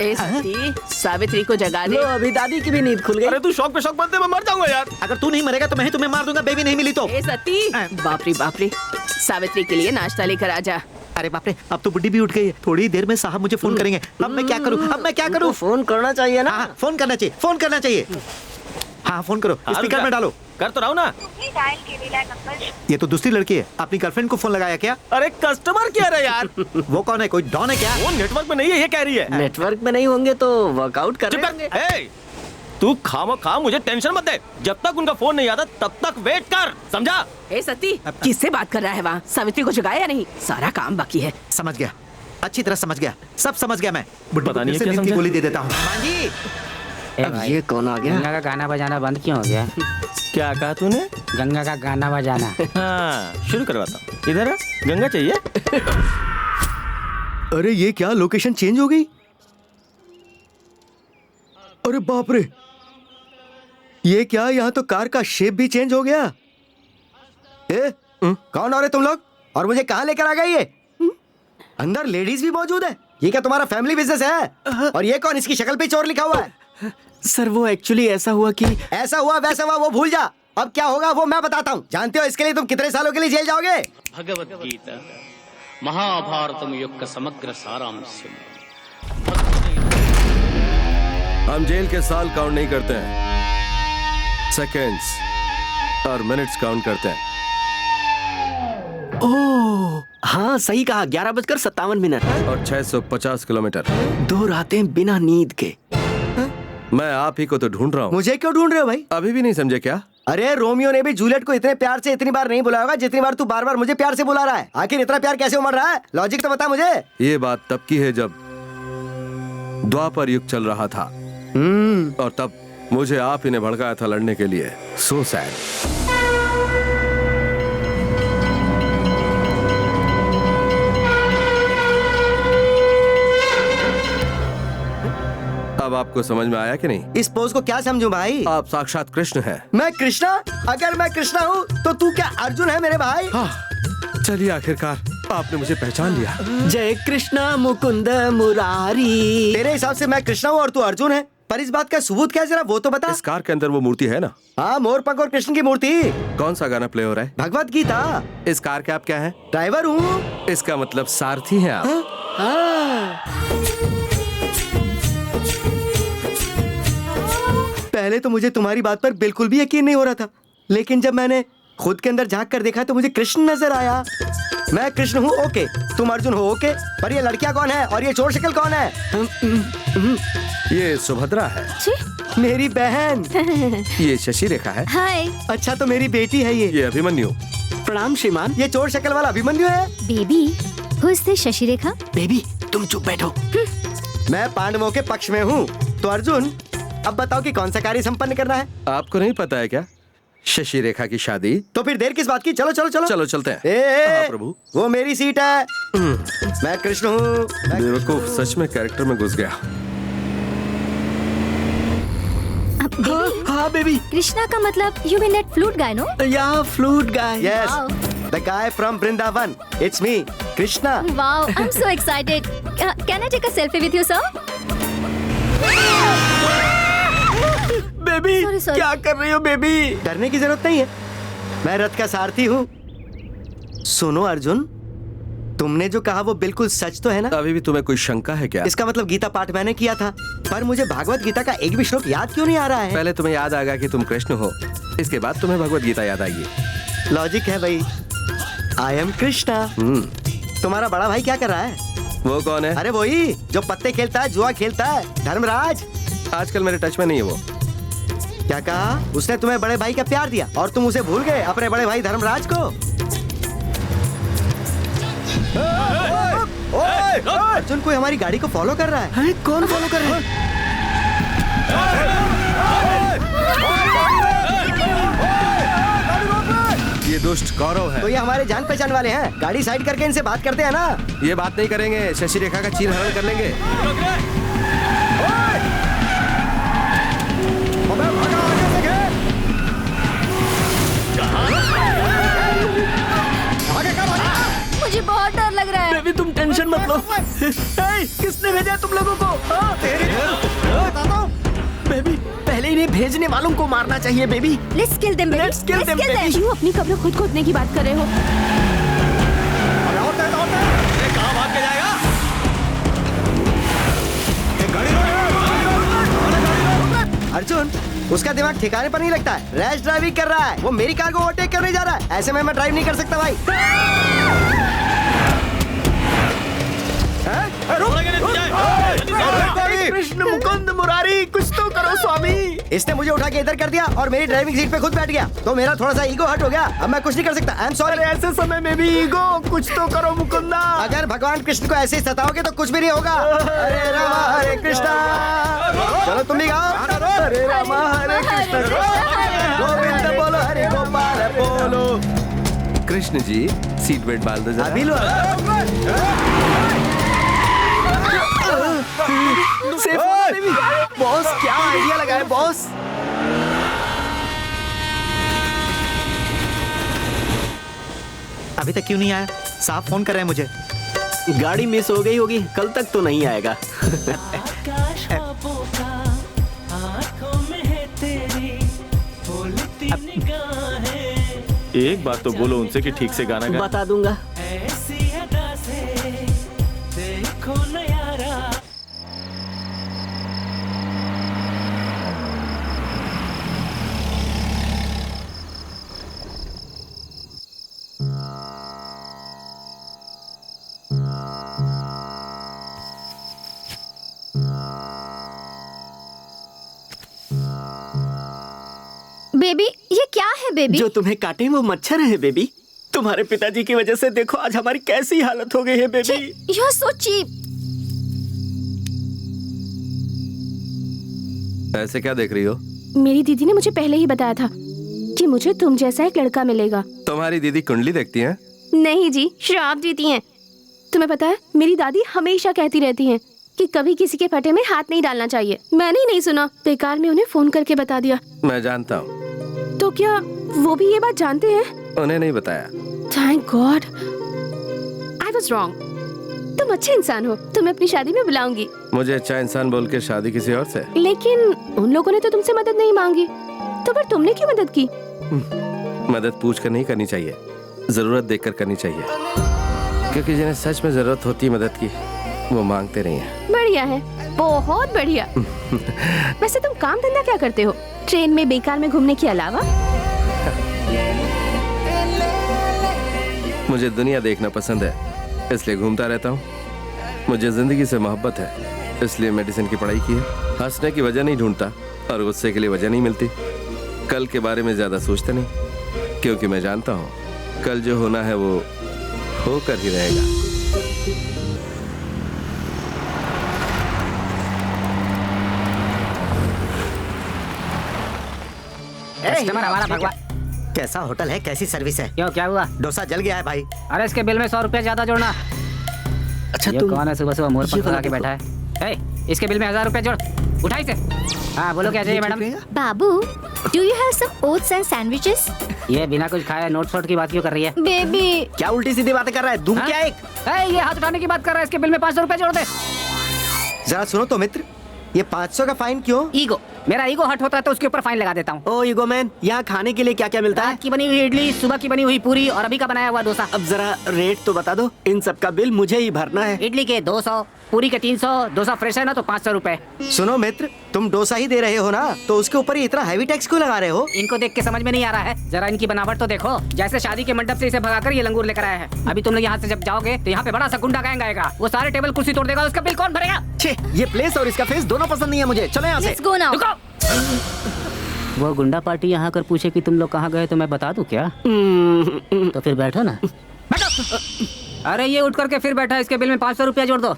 ए सती, सावित्री को जगा दे। लो अभी दादी की भी नींद खुल गई। अरे तू शौक पे शौक बनते, मैं मर जाऊंगा यार। अगर तू नहीं मरेगा तो मैं ही तुम्हें मार दूंगा, बेबी नहीं मिली तो। ए सती, बाप रे, सावित्री के लिए नाश्ता लेकर आ जा। अरे बाप रे, अब तो बुड्ढी भी उठ गई है। थोड़ी देर में साहब मुझे फोन करेंगे। अब मैं क्या करूं? अब मैं क्या करूं? फोन करना चाहिए ना। हाँ, फोन करना चाहिए, फोन करना चाहिए। हाँ फोन करो, स्पीकर में डालो। कर तो रहा हूँ ना। ये तो दूसरी लड़की है। अपनी गर्लफ्रेंड को फोन लगाया क्या? अरे कस्टमर केयर है यार। वो कौन है? कोई डॉन है क्या? वो नेटवर्क में नहीं है, ये कह रही है। नेटवर्क में नहीं होंगे तो वर्कआउट कर रहे होंगे। ए, तू खामखा मुझे टेंशन मत दे। जब तक उनका फोन नहीं आता तब तक वेट कर, समझा? ए सती, किससे बात कर रहा है वहाँ? सावित्री को जगाया या नहीं? सारा काम बाकी है। समझ गया, अच्छी तरह समझ गया, सब समझ गया मैं। पता नहीं नींद की गोली दे देता हूँ। अब ये कौन आ गया? गंगा का गाना बजाना बंद क्यों हो गया? क्या कहा तूने? गंगा का गाना बजाना। हाँ, शुरू करवाता हूँ। इधर आ, गंगा चाहिए? अरे ये क्या, लोकेशन चेंज हो गई? अरे बाप रे, ये क्या, यहाँ तो कार का शेप भी चेंज हो गया। कौन हो रहे तुम लोग और मुझे कहाँ लेकर आ गए? ये अंदर लेडीज भी मौजूद है। ये क्या तुम्हारा फैमिली बिजनेस है? और ये कौन, इसकी शक्ल पे चोर लिखा हुआ है? सर वो एक्चुअली ऐसा हुआ कि ऐसा हुआ वैसा हुआ वो भूल जा। अब क्या होगा वो मैं बताता हूँ। जानते हो इसके लिए तुम कितने सालों के लिए जेल जाओगे? భగవద్గీత మహాభారతం యొక్క సమగ్ర సారాంశం. हम जेल के साल काउंट नहीं करते हैं, सेकेंड्स और मिनट्स काउंट करते हैं। ओह हाँ सही कहा, 11:57 और 650 किलोमीटर। 2 रातें बिना नींद के। मैं आप ही को तो ढूंढ रहा हूँ। मुझे क्यों ढूंढ रहे हो भाई? अभी भी नहीं समझे क्या? अरे रोमियो ने भी जूलियट को इतने प्यार से इतनी बार नहीं बुलाया होगा जितनी बार तू बार बार मुझे प्यार से बुला रहा है। आखिर इतना प्यार कैसे उमड़ रहा है? लॉजिक तो बता मुझे। ये बात तब की है जब द्वापर युग चल रहा था और तब मुझे आप ही ने भड़काया था लड़ने के लिए। So sad. अब आपको समझ में आया कि नहीं? इस पोज को क्या समझूं भाई? आप साक्षात कृष्ण हैं। मैं कृष्णा? अगर मैं कृष्णा हूँ तो तू क्या अर्जुन है मेरे भाई? हाँ, चलिए आखिरकार आपने मुझे पहचान लिया। जय कृष्णा मुकुंद मुरारी। तेरे हिसाब से मैं कृष्णा हूँ और तू अर्जुन है, पर इस बात का सबूत क्या है जरा वो तो बता। इस कार के अंदर वो मूर्ति है ना? हाँ, मोर पंख और कृष्ण की मूर्ति। कौन सा गाना प्ले हो रहा है? भगवत गीता। इस कार के आप क्या हैं? ड्राइवर हूँ। इसका मतलब सारथी हैं आप। पहले तो मुझे तुम्हारी बात पर बिल्कुल भी यकीन नहीं हो रहा था, लेकिन जब मैंने खुद के अंदर झांक कर देखा तो मुझे कृष्ण नजर आया। मैं कृष्ण हूँ ओके, तुम अर्जुन हो ओके, पर ये लड़कियाँ कौन है और ये चोर शक्ल कौन है? ये सुभद्रा है। मेरी बहन। ये शशि रेखा है। हाय। अच्छा तो मेरी बेटी है ये अभिमन्यु। प्रणाम श्रीमान। ये चोर शक्ल वाला अभिमन्यु है। Baby who is this Shashi Rekha? Baby तुम चुप बैठो। मैं पांडवों के पक्ष में हूँ तो अर्जुन अब बताओ कि कौन सा कार्य संपन्न करना है? आपको नहीं पता है क्या शशि रेखा की शादी? तो फिर देर किस बात की? चलो चलो चलो चलो चलते हैं। हाँ, प्रभु वो मेरी सीट है। मैं कृष्ण हूँ। बेवकूफ सच में कैरेक्टर में घुस गया। हाँ बेबी। कृष्णा का मतलब you mean that flute guy no? या flute guy. Yes, the guy from Vrindavan. It's me Krishna. Wow, I am so excited. Can I take a selfie with you sir? Baby Sorry, sorry. क्या कर रही हो baby? डरने की जरूरत नहीं है, मैं रथ का सारथी हूँ। सुनो अर्जुन, तुमने जो कहा वो बिल्कुल सच तो है ना? अभी भी तुम्हें कोई शंका है क्या? इसका मतलब गीता पाठ मैंने किया था, पर मुझे भागवत गीता का एक भी श्लोक याद क्यों नहीं आ रहा है? पहले तुम्हें याद आएगा कि तुम कृष्ण हो, इसके बाद तुम्हें भगवत गीता याद आएगी। लॉजिक है भाई। I am Krishna. तुम्हारा बड़ा भाई क्या कर रहा है? वो कौन है? अरे वही जो पत्ते खेलता है, जुआ खेलता है, धर्मराज। आजकल मेरे टच में नहीं है वो। क्या कहा? उसने तुम्हें बड़े भाई का प्यार दिया और तुम उसे भूल गए अपने बड़े भाई धर्मराज को? अर्जुन कोई हमारी गाड़ी को फॉलो कर रहा है। अरे कौन फॉलो कर रहा है? ये दुष्ट कौरव है। तो ये हमारे जान पहचान वाले हैं, गाड़ी साइड करके इनसे बात करते हैं ना। ये बात नहीं करेंगे, शशि रेखा का चीर हरण कर लेंगे। मुझे बहुत डर लग रहा है। बेबी तुम टेंशन मत लो। किसने भेजा तुम लोगों को? बेबी पहले इन्हें भेजने वालों को मारना चाहिए baby. Let's kill them, baby. Let's kill them, baby. क्यों अपनी कब्र खुद खोदने की बात कर रहे हो? कहाँ भाग के जाएगा? अर्जुन उसका दिमाग ठिकाने पर नहीं लगता है, रैश ड्राइविंग कर रहा है। वो मेरी कार को ओवरटेक करने जा रहा है, ऐसे में मैं ड्राइव नहीं कर सकता भाई। कृष्ण मुकुंद मुरारी, कुछ तो करो स्वामी। इसने मुझे उठा के इधर कर दिया और मेरी ड्राइविंग सीट पे खुद बैठ गया, तो मेरा थोड़ा सा ईगो हर्ट हो गया। अब मैं कुछ नहीं कर सकता। I am sorry. ऐसे समय में भी ईगो, कुछ तो करो मुकुंदा। अगर भगवान कृष्ण को ऐसे ही सताओगे तो कुछ भी नहीं होगा। हरे राम हरे कृष्णा। चलो तुम भी गाओ। हरे राम हरे कृष्ण गोविंद बोलो हरे गोपाल बोलो। कृष्ण जी सीट बेल्ट डाल दो जरा। अभी लो। बॉस क्या आइडिया लगाए बॉस? अभी तक क्यों नहीं आया? साफ फोन कर रहे हैं मुझे। गाड़ी मिस हो गई होगी, कल तक तो नहीं आएगा। एक बात तो बोलो उनसे कि ठीक से गाना गा। बता दूंगा। बेबी ये क्या है बेबी? जो तुम्हें काटे वो मच्छर है बेबी। तुम्हारे पिताजी की वजह से देखो आज हमारी कैसी हालत हो गई है baby. You are so cheap. ऐसे क्या देख रही हो? मेरी दीदी ने मुझे पहले ही बताया था कि मुझे तुम जैसा एक लड़का मिलेगा। तुम्हारी दीदी कुंडली देखती हैं? नहीं जी, श्राप जीती हैं। तुम्हें पता है मेरी दादी हमेशा कहती रहती हैं कि कभी किसी के फटे में हाथ नहीं डालना चाहिए। मैंने ही नहीं सुना, बेकार में उन्हें फोन करके बता दिया। मैं जानता हूँ। तो क्या वो भी ये बात जानते हैं? उन्हें नहीं बताया। Thank God, I was wrong. तुम अच्छे इंसान हो, तुम्हें अपनी शादी में बुलाऊंगी। मुझे अच्छा इंसान बोल के शादी किसी और से? लेकिन उन लोगों ने तो तुमसे मदद नहीं मांगी, तो फिर तुमने क्यों मदद की? मदद पूछ कर नहीं करनी चाहिए, जरूरत देखकर करनी चाहिए, क्योंकि जिन्हें सच में जरूरत होती है मदद की वो मांगते नहीं है। बढ़िया है, बहुत बढ़िया। वैसे तुम काम धंधा क्या करते हो ट्रेन में बेकार में घूमने के अलावा? मुझे दुनिया देखना पसंद है, इसलिए घूमता रहता हूँ। मुझे जिंदगी से मोहब्बत है, इसलिए मेडिसिन की पढ़ाई की है। हंसने की वजह नहीं ढूंढता और गुस्से के लिए वजह नहीं मिलती। कल के बारे में ज्यादा सोचता नहीं, क्योंकि मैं जानता हूँ कल जो होना है वो होकर ही रहेगा। कस्टमर हमारा भगवान। कैसा होटल है, कैसी सर्विस है? क्यों क्या हुआ? डोसा जल गया है भाई। अरे इसके बिल में 100 रुपया ज्यादा जोड़ना। अच्छा ये कौन है सुबह सुबह मोर पंख लगा के बैठा है? इसके बिल में 1000 रुपया जोड़, उठाई से। हाँ बोलो क्या चाहिए मैडम? बाबू, do you have some oats and sandwiches? ये बिना कुछ खाए नोट शोट की बात क्यों कर रही है? बेबी क्या उल्टी सीधी बातें कर रहा है? दूं क्या एक? ये हाथ उठाने की बात कर रहा है, इसके बिल में 500 रुपया जोड़ दे। जरा सुनो तो मित्र, ये 500 का फाइन क्यों? ईगो, मेरा ईगो हट होता है तो उसके ऊपर फाइन लगा देता हूँ। ओ ईगो मैन, यहाँ खाने के लिए क्या क्या मिलता है? रात की बनी हुई इडली, सुबह की बनी हुई पूरी और अभी का बनाया हुआ डोसा। अब जरा रेट तो बता दो, इन सब का बिल मुझे ही भरना है। इडली के 200, पूरी के 300, डोसा फ्रेश है ना तो 500 रुपए। सुनो मित्र, तुम डोसा ही दे रहे हो ना, तो उसके ऊपर ही इतना हैवी टैक्स क्यों लगा रहे हो? इनको देख के समझ में नहीं आ रहा है, जरा इनकी बनावट तो देखो, जैसे शादी के मंडप से इसे भगाकर ये लंगूर लेकर आया है। अभी तुम लोग यहाँ से जब जाओगे तो यहाँ पे बड़ा सा गुंडा गैंग आएगा, वो सारे टेबल कुर्सी तोड़ देगा, उसका बिल कौन भरेगा? छे, ये प्लेस और इसका फेस दोनों पसंद नहीं है मुझे, चलो यहाँ से। Let's go now. वो गुंडा पार्टी यहाँ कर पूछे कि तुम लोग कहाँ गए तो मैं बता दूं क्या? तो फिर बैठो ना। बैठो। अरे ये उठ करके फिर बैठा, इसके बिल में 500 रुपया जोड़ दो।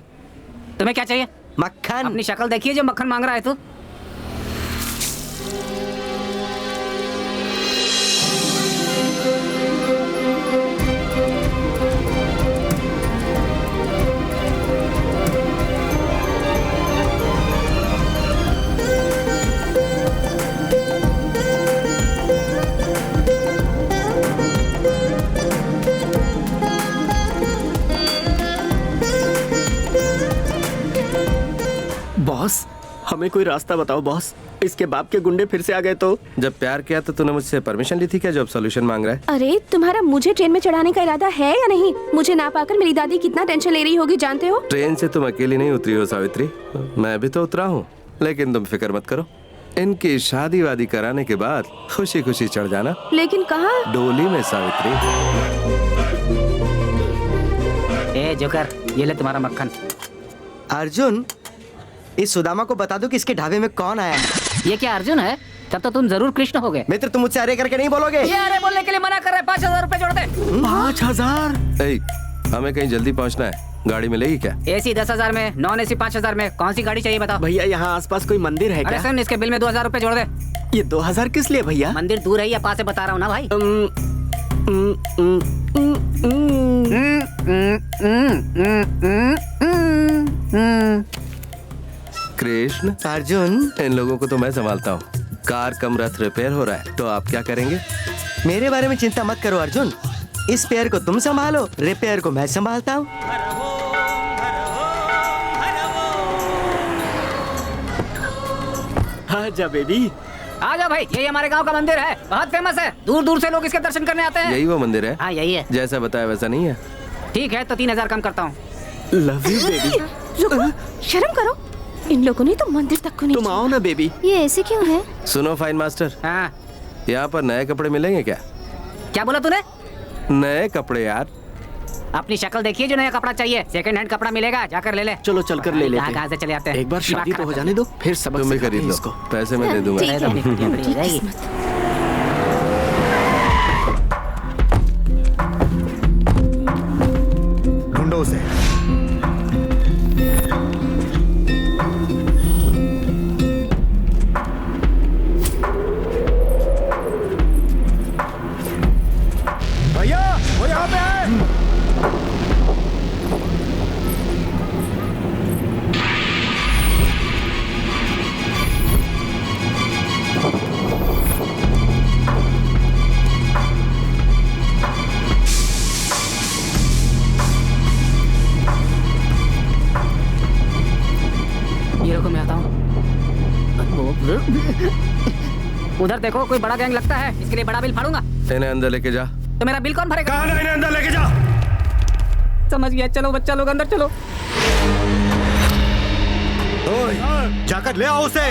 तुम्हें क्या चाहिए? मक्खन। अपनी शक्ल देखिए जो मक्खन मांग रहा है तू। बॉस, हमें कोई रास्ता बताओ बॉस, इसके बाप के गुंडे फिर से आ गए तो? जब प्यार किया तो तूने मुझसे परमिशन ली थी क्या, जो अब सोल्यूशन मांग रहा है? अरे तुम्हारा मुझे ट्रेन में चढ़ाने का इरादा है या नहीं? मुझे ना पाकर मेरी दादी कितना टेंशन ले रही होगी जानते हो? ट्रेन से तुम अकेली नहीं उतरी हो सावित्री, मैं भी तो उतरा हूँ, लेकिन तुम फिक्र मत करो, इनकी शादी वादी कराने के बाद खुशी खुशी चढ़ जाना। लेकिन कहाँ? डोली में सावित्री। ए जोकर, ये ले तुम्हारा मक्खन। अर्जुन, इस सुदामा को बता दो कि इसके ढाबे में कौन आया है। ये क्या अर्जुन है? तब तो तुम जरूर कृष्ण हो गए। मित्र, तुम मुझसे अरे करके नहीं बोलोगे। ये अरे बोलने के लिए मना कर रहे। 5000 रुपए जोड़ दे। 5000? हमें कहीं जल्दी पहुंचना है, गाड़ी मिलेगी क्या? एसी 10,000 में, नॉन एसी 5,000 में, कौन सी गाड़ी चाहिए बताओ? भैया यहाँ आसपास कोई मंदिर है क्या? अरे सुन, इसके बिल में 2000 रुपए जोड़ दे। ये 2000 किस लिए भैया? मंदिर दूर है या पास से बता रहा हूँ ना भाई। कृष्ण, अर्जुन, इन लोगों को तो मैं संभालता हूँ। कार कम रथ रिपेयर हो रहा है, तो आप क्या करेंगे? मेरे बारे में चिंता मत करो अर्जुन, इस पेयर को तुम संभालो, रिपेयर को मैं संभालता हूँ। आजा बेबी। आजा भाई, यही हमारे गांव का मंदिर है, बहुत फेमस है, दूर दूर से लोग इसके दर्शन करने आते हैं। यही वो मंदिर है? हाँ यही है। जैसा बताया वैसा नहीं है? ठीक है तो 3000 कम करता हूँ। Love you baby. रुको, शर्म करो, इन लोगों ने तो मंदिर तक को नहीं। तुम आओ ना बेबी। ये ऐसे क्यों है? सुनो फाइन मास्टर, हाँ यहाँ पर नए कपड़े मिलेंगे क्या? क्या बोला तूने? नए कपड़े यार। अपनी शक्ल देखिए, जो नया कपड़ा चाहिए, सेकंड हैंड कपड़ा मिलेगा, जाकर ले ले। चलो चल कर ले लेते हैं। कहाँ से चले आते हैं? एक बार शादी तो हो जाने दो, फिर सबक तुम भी सिखाते खरीद हैं लो, इसको। पैसे मैं दे दूंगा। ढूंढो उसे। भैया वो यहाँ पे है। ये रुको, मैं आता हूँ। उधर देखो, कोई बड़ा गैंग लगता है, इसके लिए बड़ा बिल फाड़ूंगा। इन्हें अंदर लेके जा। तो मेरा बिल कौन भरेगा? कहाँ इन्हें अंदर लेके जा। समझ गया, चलो बच्चा लोग अंदर चलो। ओए, जाकर ले आओ उसे।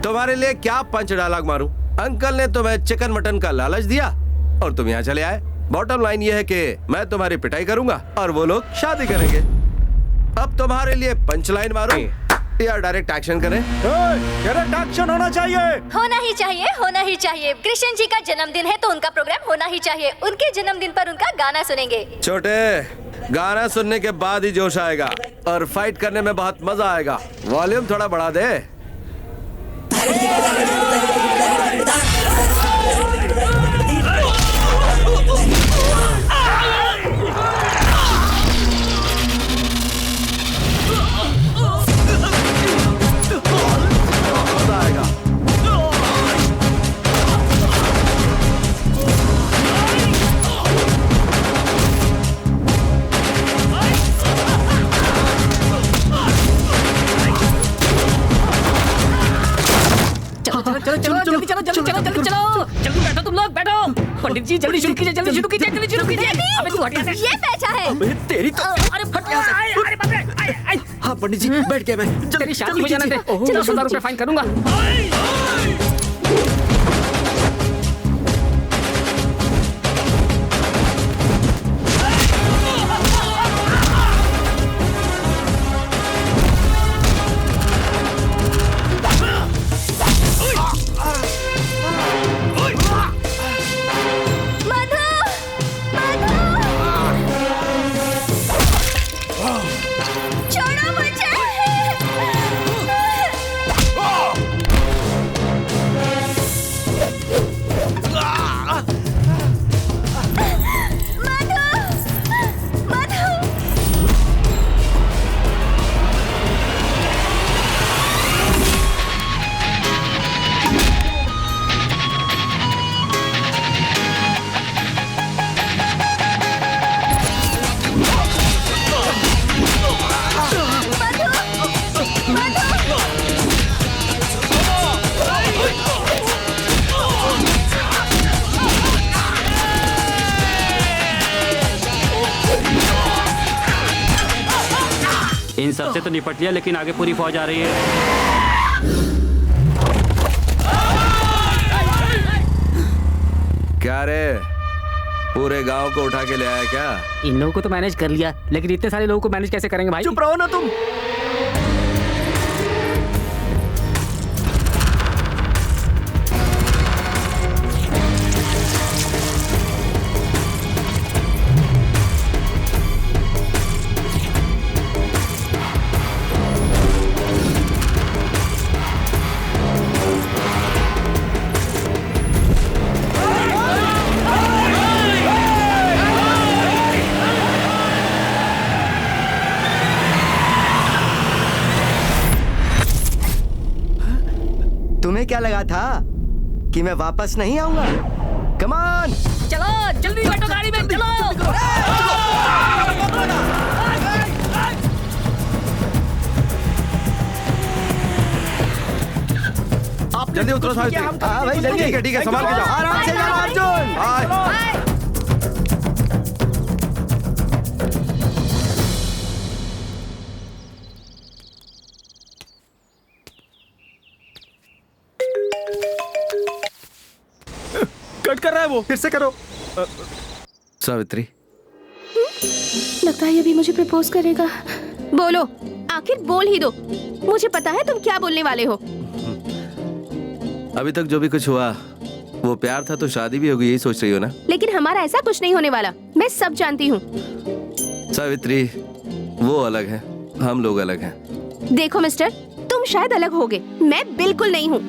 तुम्हारे लिए क्या पंच डायलॉग मारूं? अंकल ने तुम्हें चिकन मटन का लालच दिया और तुम यहाँ चले आए। बॉटम लाइन ये है कि मैं तुम्हारी पिटाई करूंगा और वो लोग शादी करेंगे। अब तुम्हारे लिए पंच लाइन मारूं या डायरेक्ट एक्शन करें? डायरेक्ट एक्शन होना चाहिए। होना ही चाहिए, होना ही चाहिए। कृष्ण जी का जन्मदिन है तो उनका प्रोग्राम होना ही चाहिए। उनके जन्मदिन पर उनका गाना सुनेंगे। छोटे, गाना सुनने के बाद ही जोश आएगा और फाइट करने में बहुत मजा आएगा। वॉल्यूम थोड़ा बढ़ा दे। चलो चलो चलो चलो जल्दी चलो जल्दी चलो जल्दी चलो जल्दी बैठो तुम लोग बैठो। पंडित जी जल्दी शुरू कीजिए जल्दी शुरू कीजिए जल्दी शुरू कीजिए। अबे तू हट यहाँ से। ये पैसा है। अबे तेरी तो अरे फट यहाँ से। अरे बाप रे। हाँ पंडित जी बैठ गया मैं। तेरी शादी हो जाने दे। चलो 100 रुपए फाइन करूंगा। छोड़ो मुझे। इन सबसे तो निपट लिया, लेकिन आगे पूरी फौज आ रही है। क्या रे, पूरे गांव को उठा के ले आया क्या? इन लोगों को तो मैनेज कर लिया, लेकिन इतने सारे लोगों को मैनेज कैसे करेंगे भाई? चुप रहो ना तुम। तुम्हें क्या लगा था कि मैं वापस नहीं आऊंगा? कम ऑन, चलो जल्दी बैठो गाड़ी में चलो। आप जल्दी उतरो सावित्री। हाँ भाई जल्दी। ठीक है संभाल के जाओ। आराम से जाओ अर्जुन। कट कर रहा है वो, फिर से करो। सावित्री, लगता है अभी मुझे प्रपोज करेगा। बोलो, आखिर बोल ही दो। मुझे पता है तुम क्या बोलने वाले हो। अभी तक जो भी कुछ हुआ वो प्यार था, तो शादी भी होगी, यही सोच रही हो ना? लेकिन हमारा ऐसा कुछ नहीं होने वाला, मैं सब जानती हूँ। सावित्री, वो अलग है, हम लोग अलग हैं। देखो मिस्टर, तुम शायद अलग होगे, मैं बिल्कुल नहीं हूँ।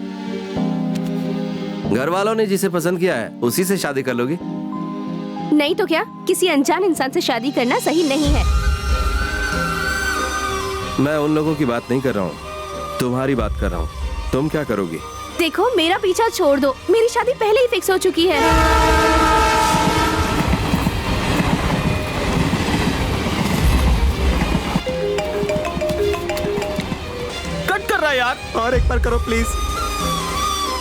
घर वालों ने जिसे पसंद किया है उसी से शादी कर लोगी? नहीं तो क्या, किसी अनजान इंसान से शादी करना सही नहीं है। मैं उन लोगों की बात नहीं कर रहा हूँ, तुम्हारी बात कर रहा हूँ। तुम क्या करोगी? देखो मेरा पीछा छोड़ दो, मेरी शादी पहले ही फिक्स हो चुकी है। कट कर रहा है यार, और एक बार करो प्लीज।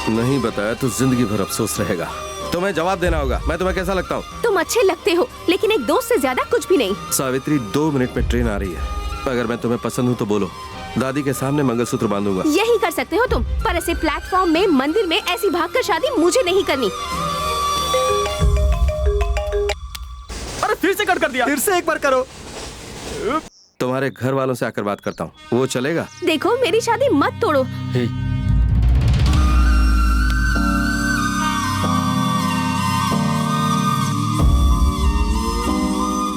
नहीं बताया तो जिंदगी भर अफसोस रहेगा। तुम्हें जवाब देना होगा। मैं तुम्हें कैसा लगता हूँ? तुम अच्छे लगते हो, लेकिन एक दोस्त से ज्यादा कुछ भी नहीं। सावित्री, 2 मिनट में ट्रेन आ रही है। अगर मैं तुम्हें पसंद हूँ तो बोलो, दादी के सामने मंगलसूत्र बांधूंगा। यही कर सकते हो तुम, पर ऐसे प्लेटफॉर्म में, मंदिर में ऐसी भागकर शादी मुझे नहीं करनी। अरे फिर से कट कर दिया। फिर से एक बार करो। तुम्हारे घर वालों से आकर बात करता हूँ, वो चलेगा? देखो मेरी शादी मत तोड़ो।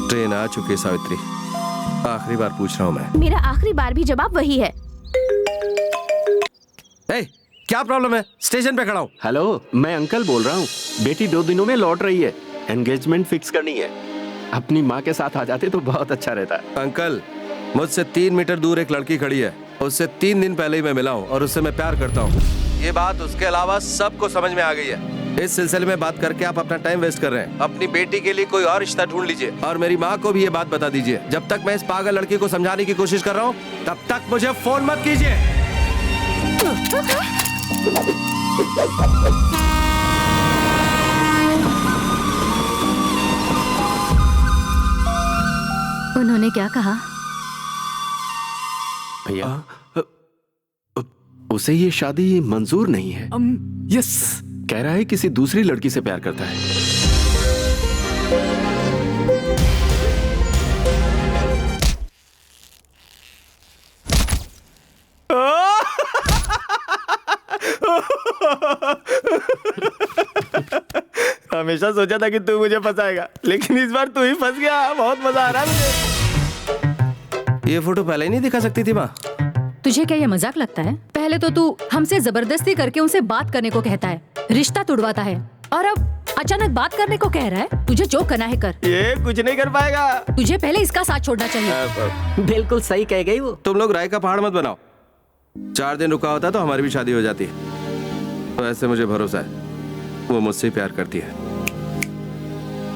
ट्रेन आ चुकी है सावित्री, आखिरी बार पूछ रहा हूँ मैं। मेरा आखिरी बार भी जवाब वही है। क्या प्रॉब्लम है? स्टेशन पे खड़ा हूँ। हेलो, मैं अंकल बोल रहा हूँ। बेटी 2 दिनों में लौट रही है, एंगेजमेंट फिक्स करनी है। अपनी माँ के साथ आ जाते तो बहुत अच्छा रहता। अंकल, मुझसे 3 मीटर दूर एक लड़की खड़ी है, उससे 3 दिन पहले ही मैं मिला हूँ और उससे मैं प्यार करता हूँ। ये बात उसके अलावा सबको समझ में आ गई है। इस सिलसिले में बात करके आप अपना टाइम वेस्ट कर रहे हैं। अपनी बेटी के लिए कोई और रिश्ता ढूंढ लीजिए और मेरी माँ को भी ये बात बता दीजिए। जब तक मैं इस पागल लड़की को समझाने की कोशिश कर रहा हूँ, तब तक मुझे फोन मत कीजिए। उन्होंने क्या कहा? भैया उसे ये शादी मंजूर नहीं है। यस, कह रहा है किसी दूसरी लड़की से प्यार करता है। हमेशा सोचा था कि तू मुझे फंसाएगा, लेकिन इस बार तू ही फंस गया। बहुत मजा आ रहा है मुझे। ये फोटो पहले ही नहीं दिखा सकती थी माँ? तुझे क्या ये मजाक लगता है? पहले तो तू हमसे जबरदस्ती करके उनसे बात करने को कहता है, रिश्ता तुड़वाता है, और अब अचानक बात करने को कह रहा है। तुझे जो करना है कर। ये कुछ नहीं कर पाएगा। तुझे पहले इसका साथ छोड़ना चाहिए। बिल्कुल सही कह गई वो। तुम लोग राय का पहाड़ मत बनाओ। 4 दिन रुका होता तो हमारी भी शादी हो जाती। वैसे मुझे भरोसा है वो मुझसे प्यार करती है।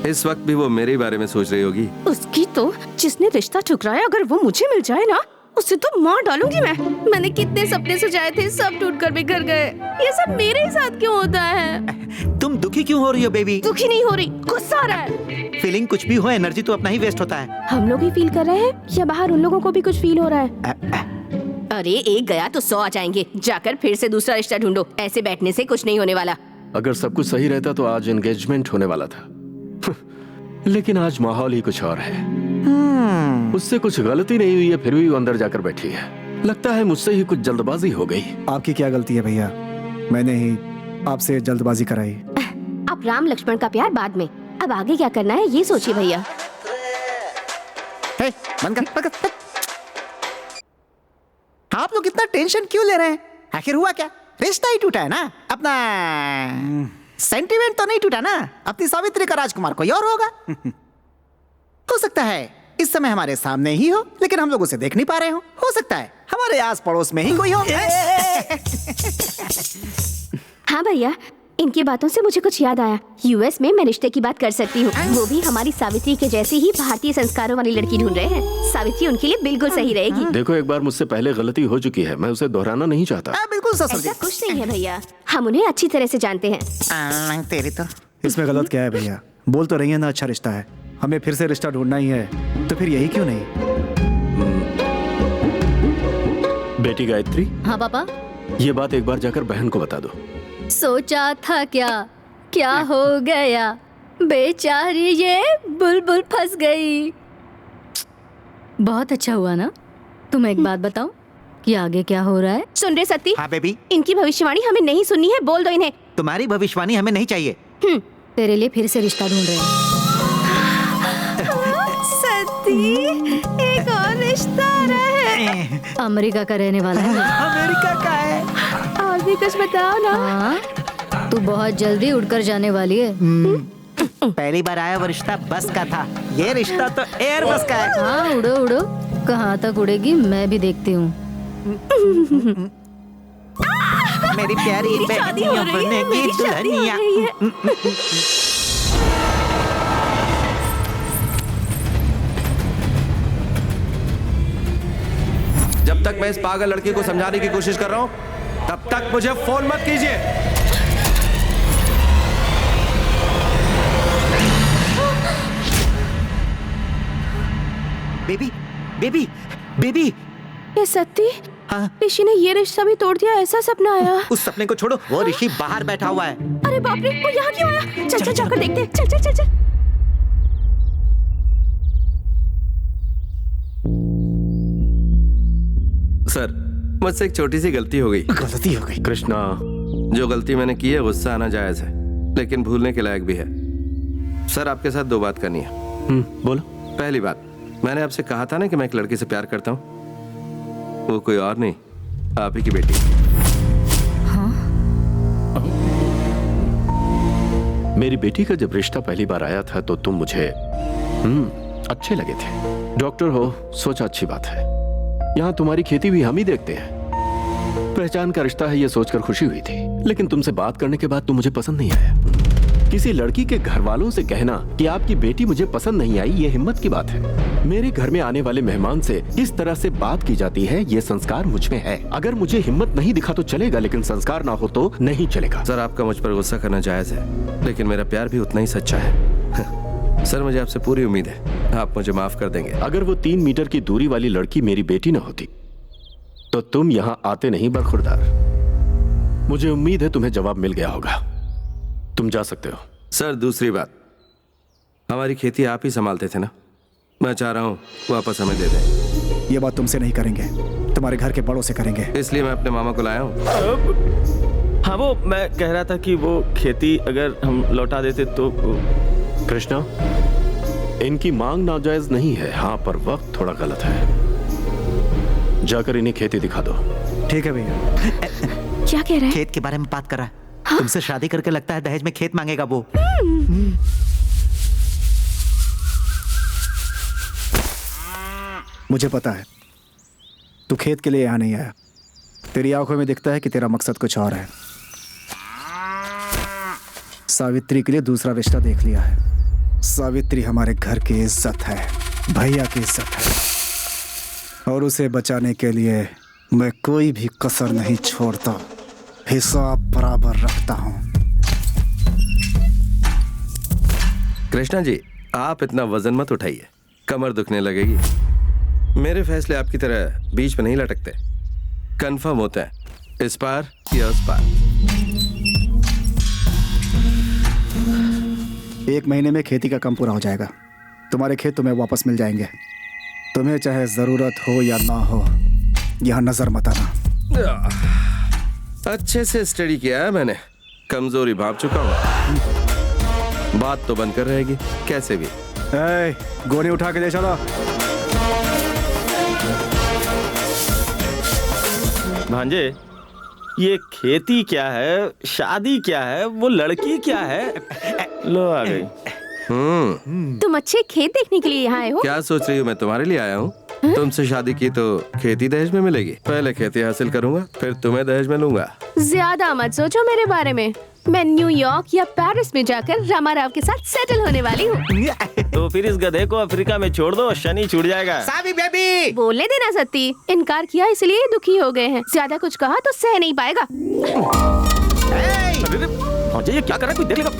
इस वक्त भी वो मेरे बारे में सोच रही होगी। उसकी तो जिसने रिश्ता ठुकराया, अगर वो मुझे मिल जाए ना, उसे तो मार डालूंगी मैं। मैंने कितने सपने सजाए थे, सब टूट कर बिखर गए। ये सब मेरे ही साथ क्यों होता है? तुम दुखी क्यों हो रही हो बेबी? दुखी नहीं हो रही, गुस्सा आ रहा है। फीलिंग कुछ भी हो, एनर्जी तो अपना ही वेस्ट होता है। हम लोग ही फील कर रहे हैं या बाहर उन लोगों को भी कुछ फील हो रहा है? अरे एक गया तो 100 आ जाएंगे। जाकर फिर से दूसरा रिश्ता ढूंढो। ऐसे बैठने से कुछ नहीं होने वाला। अगर सब कुछ सही रहता तो आज एंगेजमेंट होने वाला था। लेकिन आज माहौल ही कुछ और है। उससे कुछ गलती नहीं हुई है, फिर भी वो अंदर जाकर बैठी है। लगता है मुझसे ही कुछ जल्दबाजी हो गई। आपकी क्या गलती है भैया? मैंने ही आपसे जल्दबाजी कराई। अब राम लक्ष्मण का प्यार बाद में, अब आगे क्या करना है ये सोचिए भैया। आप लोग इतना टेंशन क्यों ले रहे हैं? आखिर हुआ क्या? रिश्ता ही टूटा है ना अपना। सेंटिमेंट तो नहीं टूटा ना। अपनी सावित्री का राजकुमार कोई और होगा। हो सकता है इस समय हमारे सामने ही हो, लेकिन हम लोग उसे देख नहीं पा रहे हो सकता है हमारे आस पड़ोस में ही कोई हो। हाँ भैया, इनकी बातों से मुझे कुछ याद आया। यूएस में मैं रिश्ते की बात कर सकती हूँ। वो भी हमारी सावित्री के जैसी ही भारतीय संस्कारों वाली लड़की ढूंढ रहे हैं। सावित्री उनके लिए बिल्कुल सही रहेगी। देखो, एक बार मुझसे पहले गलती हो चुकी है, मैं उसे दोहराना नहीं चाहता। बिल्कुल ऐसा कुछ नहीं है भैया, हम उन्हें अच्छी तरह से जानते हैं। तेरी तो इसमें गलत क्या है भैया? बोल तो रही है ना अच्छा रिश्ता है। हमें फिर से रिश्ता ढूंढना ही है, तो फिर यही क्यों नहीं? बेटी गायत्री। हाँ पापा। ये बात एक बार जाकर बहन को बता दो। सोचा था क्या हो गया, बेचारी ये बुलबुल फंस गई। बहुत अच्छा हुआ ना। तुम एक बात बताओ कि आगे क्या हो रहा है? सुन रहे सती? हाँ बेबी। इनकी भविष्यवाणी हमें नहीं सुननी है, बोल दो इन्हें। तुम्हारी भविष्यवाणी हमें नहीं चाहिए। तेरे लिए फिर से रिश्ता ढूंढ रहे हैं। सती, एक और रिश्ता आ रहा है। अमेरिका का रहने वाला है। अमेरिका का है? और भी कुछ बताओ ना। हाँ, तू बहुत जल्दी उड़कर जाने वाली है। पहली बार आया वो रिश्ता बस का था, ये रिश्ता तो एयर बस का है। हाँ, उड़ो उड़ो। कहाँ तक उड़ेगी मैं भी देखती हूँ। मेरी प्यारी बहनिया बनेगी दुल्हनिया। जब तक मैं इस पागल लड़की को समझाने की कोशिश कर रहा हूँ, तब तक मुझे फोन मत कीजिए। Baby, baby, baby. ये सती? हाँ? ऋषि ने ये रिश्ता भी तोड़ दिया, ऐसा सपना आया। उस सपने को छोड़ो, वो ऋषि बाहर बैठा हुआ है। अरे बाप रे, वो यहाँ क्यों आया? चल चल जाकर देखते। चल चल चल चल। सर, मुझसे एक छोटी सी गलती हो गई। गलती हो गई? कृष्णा, जो गलती मैंने की है गुस्सा आना जायज है, लेकिन भूलने के लायक भी है। सर, आपके साथ 2 बात करनी है। बोलो। पहली बात, मैंने आपसे कहा था ना कि मैं एक लड़की से प्यार करता हूँ। वो कोई और नहीं, आप ही की बेटी। हाँ? मेरी बेटी का जब रिश्ता पहली बार आया था तो तुम मुझे अच्छे लगे थे। डॉक्टर हो, सोचा अच्छी बात है। यहाँ तुम्हारी खेती भी हम ही देखते हैं। पहचान का रिश्ता है ये सोचकर खुशी हुई थी, लेकिन तुमसे बात करने के बाद तुम मुझे पसंद नहीं आया। किसी लड़की के घर वालों से कहना कि आपकी बेटी मुझे पसंद नहीं आई, ये हिम्मत की बात है। मेरे घर में आने वाले मेहमान से किस तरह से बात की जाती है, ये संस्कार मुझ में है। अगर मुझे हिम्मत नहीं दिखा तो चलेगा, लेकिन संस्कार ना हो तो नहीं चलेगा। सर, आपका मुझ पर गुस्सा करना जायज है, लेकिन मेरा प्यार भी उतना ही सच्चा है। सर, मुझे आपसे पूरी उम्मीद है आप मुझे माफ कर देंगे। अगर वो 3 मीटर की दूरी वाली लड़की मेरी बेटी न होती तो तुम यहाँ आते नहीं बरखुरदार। मुझे उम्मीद है तुम्हें जवाब मिल गया होगा, तुम जा सकते हो। सर, दूसरी बात, हमारी खेती आप ही संभालते थे ना, मैं चाह रहा हूँ वापस हमें दे दें। ये बात तुमसे नहीं करेंगे, तुम्हारे घर के बड़ों से करेंगे। इसलिए मैं अपने मामा को लाया हूँ। हाँ, वो मैं कह रहा था कि वो खेती अगर हम लौटा देते तो। कृष्णा, इनकी मांग नाजायज नहीं है, हाँ, पर वक्त थोड़ा गलत है। जाकर इन्हें खेती दिखा दो। ठीक है भैया। क्या कह रहा है? खेत के बारे में बात कर रहा है। हाँ? तुमसे शादी करके लगता है दहेज में खेत मांगेगा वो। मुझे पता है तू खेत के लिए यहाँ नहीं आया। तेरी आंखों में दिखता है कि तेरा मकसद कुछ और है। सावित्री के लिए दूसरा रिश्ता देख लिया है। सावित्री हमारे घर की इज्जत है, भैया की इज्जत है, और उसे बचाने के लिए मैं कोई भी कसर नहीं छोड़ता, हिसाब बराबर रखता हूँ। कृष्णा जी, आप इतना वजन मत उठाइए, कमर दुखने लगेगी। मेरे फैसले आपकी तरह बीच में नहीं लटकते, कंफर्म होते हैं, इस पार या उस पार। 1 महीने में खेती का काम पूरा हो जाएगा। तुम्हारे खेत तुम्हें वापस मिल जाएंगे। तुम्हें चाहे जरूरत हो या ना हो, यहाँ नजर मत आना। अच्छे से स्टडी किया है मैंने, कमजोरी भाप चुका हूँ। बात तो बनकर रहेगी कैसे भी। गोनी उठा के ले चलो। भांजे, ये खेती क्या है, शादी क्या है, वो लड़की क्या है? लो आ गई। तुम अच्छे खेत देखने के लिए यहाँ आए हो? क्या सोच रही हो, मैं तुम्हारे लिए आया हूँ? तुमसे शादी की तो खेती दहेज में मिलेगी। पहले खेती हासिल करूंगा, फिर तुम्हें दहेज में लूंगा। ज्यादा मत सोचो मेरे बारे में। मैं न्यूयॉर्क या पेरिस में जाकर रामाराव के साथ सेटल होने वाली हूँ। तो फिर इस गधे को अफ्रीका में छोड़ दो, शनि छूट जाएगा। साबी बेबी, बोलने देना सत्ती। इनकार किया इसलिए दुखी हो गए हैं। ज्यादा कुछ कहा तो सह नहीं पाएगा। ये क्या कर रहा है, कोई देख लेगा।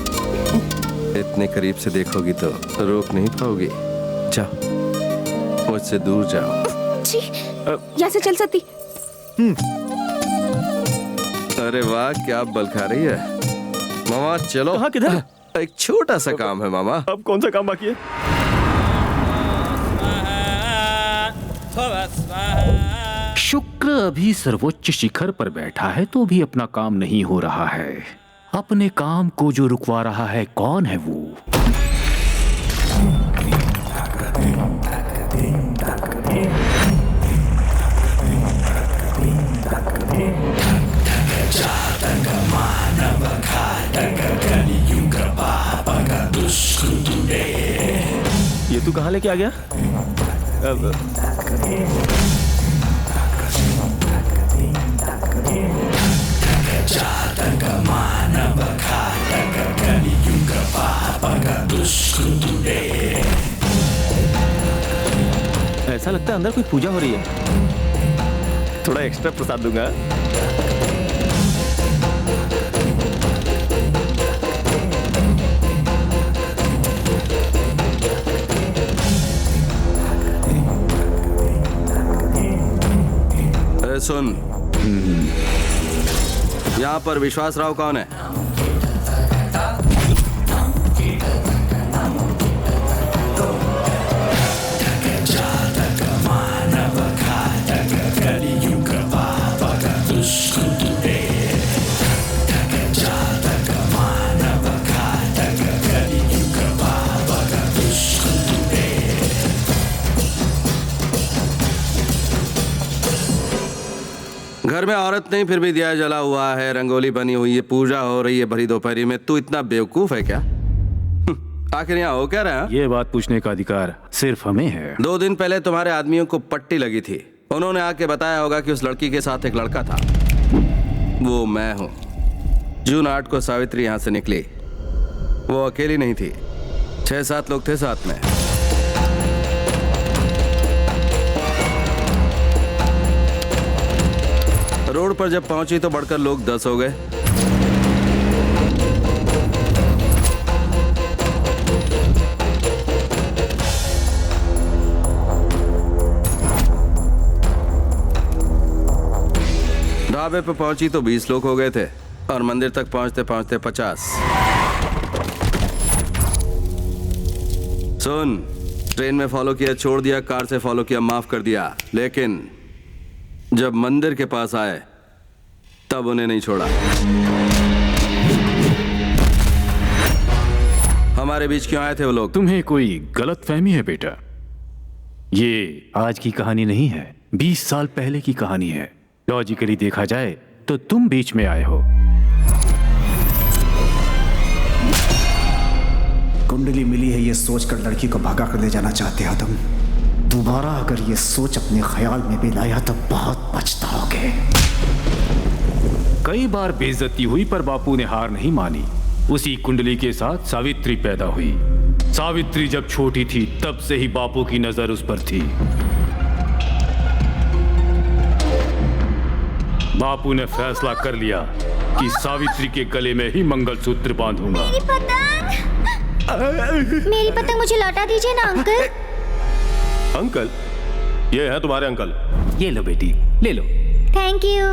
इतने करीब से देखोगी तो रोक नहीं पाओगी। जाओ, मुझसे दूर जाओ। यहाँ से चल सकती। अरे वाह, क्या बल खा रही है मामा। चलो। कहाँ, किधर? एक छोटा सा काम है मामा। अब कौन सा काम बाकी है? शुक्र अभी सर्वोच्च शिखर पर बैठा है तो भी अपना काम नहीं हो रहा है। अपने काम को जो रुकवा रहा है कौन है वो? ये तू कहाँ लेके आ गया? ऐसा लगता है अंदर कोई पूजा हो रही है। थोड़ा एक्स्ट्रा प्रसाद दूंगा। सुन, यहाँ पर विश्वास राव कौन है? घर में औरत नहीं, फिर भी दिया जला हुआ है, रंगोली बनी हुई है, पूजा हो रही है भरी दोपहरी में। तू इतना बेवकूफ है क्या? आखिर यहाँ हो क्या रहा? ये बात पूछने का अधिकार सिर्फ हमें है। 2 दिन पहले तुम्हारे आदमियों को पट्टी लगी थी। उन्होंने आके बताया होगा कि उस लड़की के साथ एक लड़का था। वो मैं हूँ। जून 8 को सावित्री यहाँ से निकली। वो अकेली नहीं थी, 6-7 लोग थे साथ में। रोड पर जब पहुंची तो बढ़कर लोग 10 हो गए। ढाबे पे पहुंची तो 20 लोग हो गए थे और मंदिर तक पहुंचते पहुंचते 50। सुन, ट्रेन में फॉलो किया छोड़ दिया, कार से फॉलो किया माफ कर दिया, लेकिन जब मंदिर के पास आए तब उन्हें नहीं छोड़ा। हमारे बीच क्यों आए थे वो लोग? तुम्हें कोई गलत फहमी है बेटा। ये आज की कहानी नहीं है, 20 साल पहले की कहानी है। लॉजिकली देखा जाए तो तुम बीच में आए हो। कुंडली मिली है ये सोचकर लड़की को भगा कर ले जाना चाहते हो तुम। दोबारा अगर ये सोच अपने ख्याल में भी लाया तो बहुत पछताओगे। कई बार बेइज्जती हुई पर बापू ने हार नहीं मानी। उसी कुंडली के साथ सावित्री पैदा हुई। सावित्री जब छोटी थी तब से ही बापू की नजर उस पर थी। बापू ने फैसला कर लिया कि सावित्री के गले में ही मंगलसूत्र बांधूंगा। मेरी पतंग मुझे लौटा दीजिए ना अंकल। अंकल? ये है तुम्हारे अंकल। ये लो बेटी, ले लो। Thank you.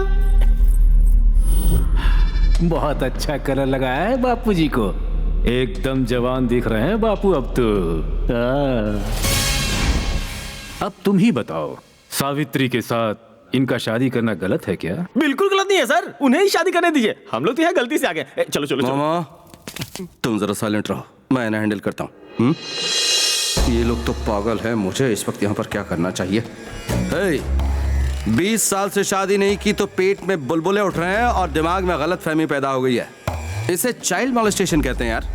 बहुत अच्छा कलर लगाया है बापू जी को। एकदम जवान दिख रहे हैं बापू अब तो। अब तुम ही बताओ, सावित्री के साथ इनका शादी करना गलत है क्या? बिल्कुल गलत नहीं है सर, उन्हें ही शादी करने दीजिए। हम लोग तो यहाँ गलती से आ गए। चलो चलो चलो। मामा, तुम जरा साइलेंट रहो, मैं इन्हें हैंडल करता हूँ। ये लोग तो पागल हैं, मुझे इस वक्त यहाँ पर क्या करना चाहिए? 20 साल से शादी नहीं की तो पेट में बुलबुले उठ रहे हैं और दिमाग में गलत फहमी पैदा हो गई है। इसे चाइल्ड मॉलेस्टेशन कहते हैं यार,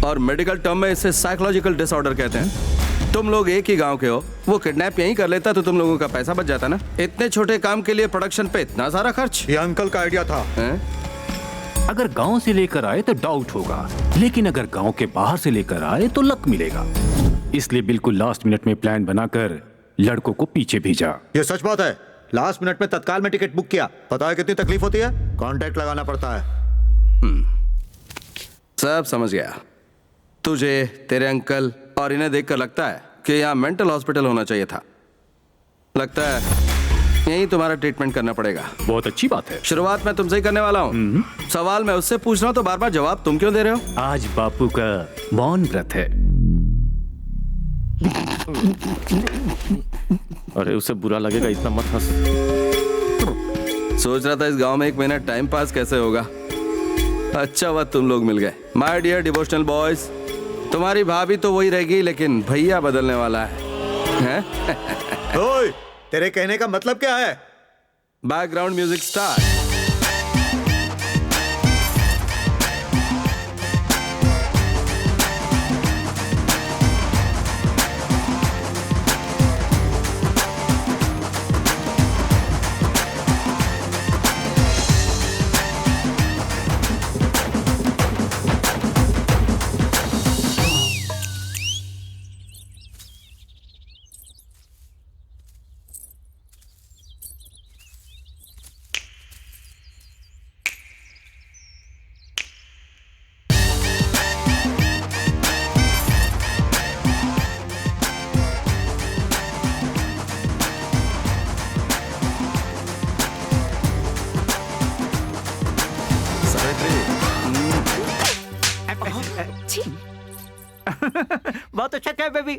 और मेडिकल टर्म में इसे साइकोलॉजिकल डिसऑर्डर कहते हैं। तुम लोग एक ही गांव के हो, वो किडनैप यहीं कर लेता तो तुम लोगों का पैसा बच जाता ना। इतने छोटे काम के लिए प्रोडक्शन पे इतना सारा खर्च। ये अंकल का आइडिया था। अगर गांव से लेकर आए तो डाउट होगा, लेकिन अगर गांव के बाहर से लेकर आए तो लक मिलेगा। इसलिए बिल्कुल लास्ट मिनट में प्लान बनाकर लड़कों को पीछे भेजा। ये सच बात है। लास्ट मिनट में तत्काल में टिकट बुक किया। पता है कितनी तकलीफ होती है? कॉन्टैक्ट लगाना पड़ता है। सब समझ गया। तुझे, तेरे अंकल और इन्हें देखकर लगता है कि यहाँ मेंटल हॉस्पिटल होना चाहिए था। लगता है यहीं तुम्हारा ट्रीटमेंट करना पड़ेगा। बहुत अच्छी बात है। शुरुआत मैं तुमसे ही करने वाला हूँ। सवाल मैं उससे पूछ रहा हूँ तो बार बार जवाब तुम क्यों दे रहे हो? आज बापू का मौन व्रत है। अरे उसे बुरा लगेगा, इतना मत हंस। सोच रहा था इस गांव में 1 महीना टाइम पास कैसे होगा। अच्छा हुआ तुम लोग मिल गए। माय डियर डिवोशनल बॉयज, तुम्हारी भाभी तो वही रहेगी लेकिन भैया बदलने वाला है। ओए, तेरे कहने का मतलब क्या है? Background music start. बहुत अच्छा क्या बेबी।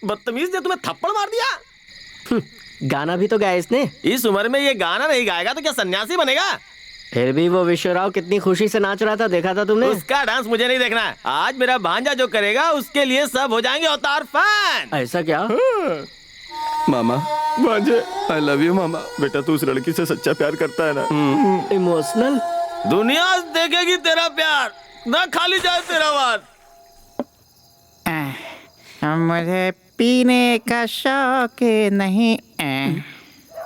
बदतमीज ने तुम्हें थप्पड़ मार दिया। गाना भी तो गाया इसने। इस उम्र में ये गाना नहीं गाएगा तो क्या सन्यासी बनेगा? फिर भी वो विश्वराव कितनी खुशी से नाच रहा था, देखा था तुमने? उसका डांस मुझे नहीं देखना है। आज मेरा भांजा जो करेगा उसके लिए सब हो जाएंगे अवतार फैन। ऐसा क्या? मामा, भांजे, I love you मामा। बेटा तू उस लड़की से सच्चा प्यार करता है ना? इमोशनल? दुनिया देखेगी तेरा प्यार, ना खाली जाए तेरा वार। मुझे पीने का शौक नहीं।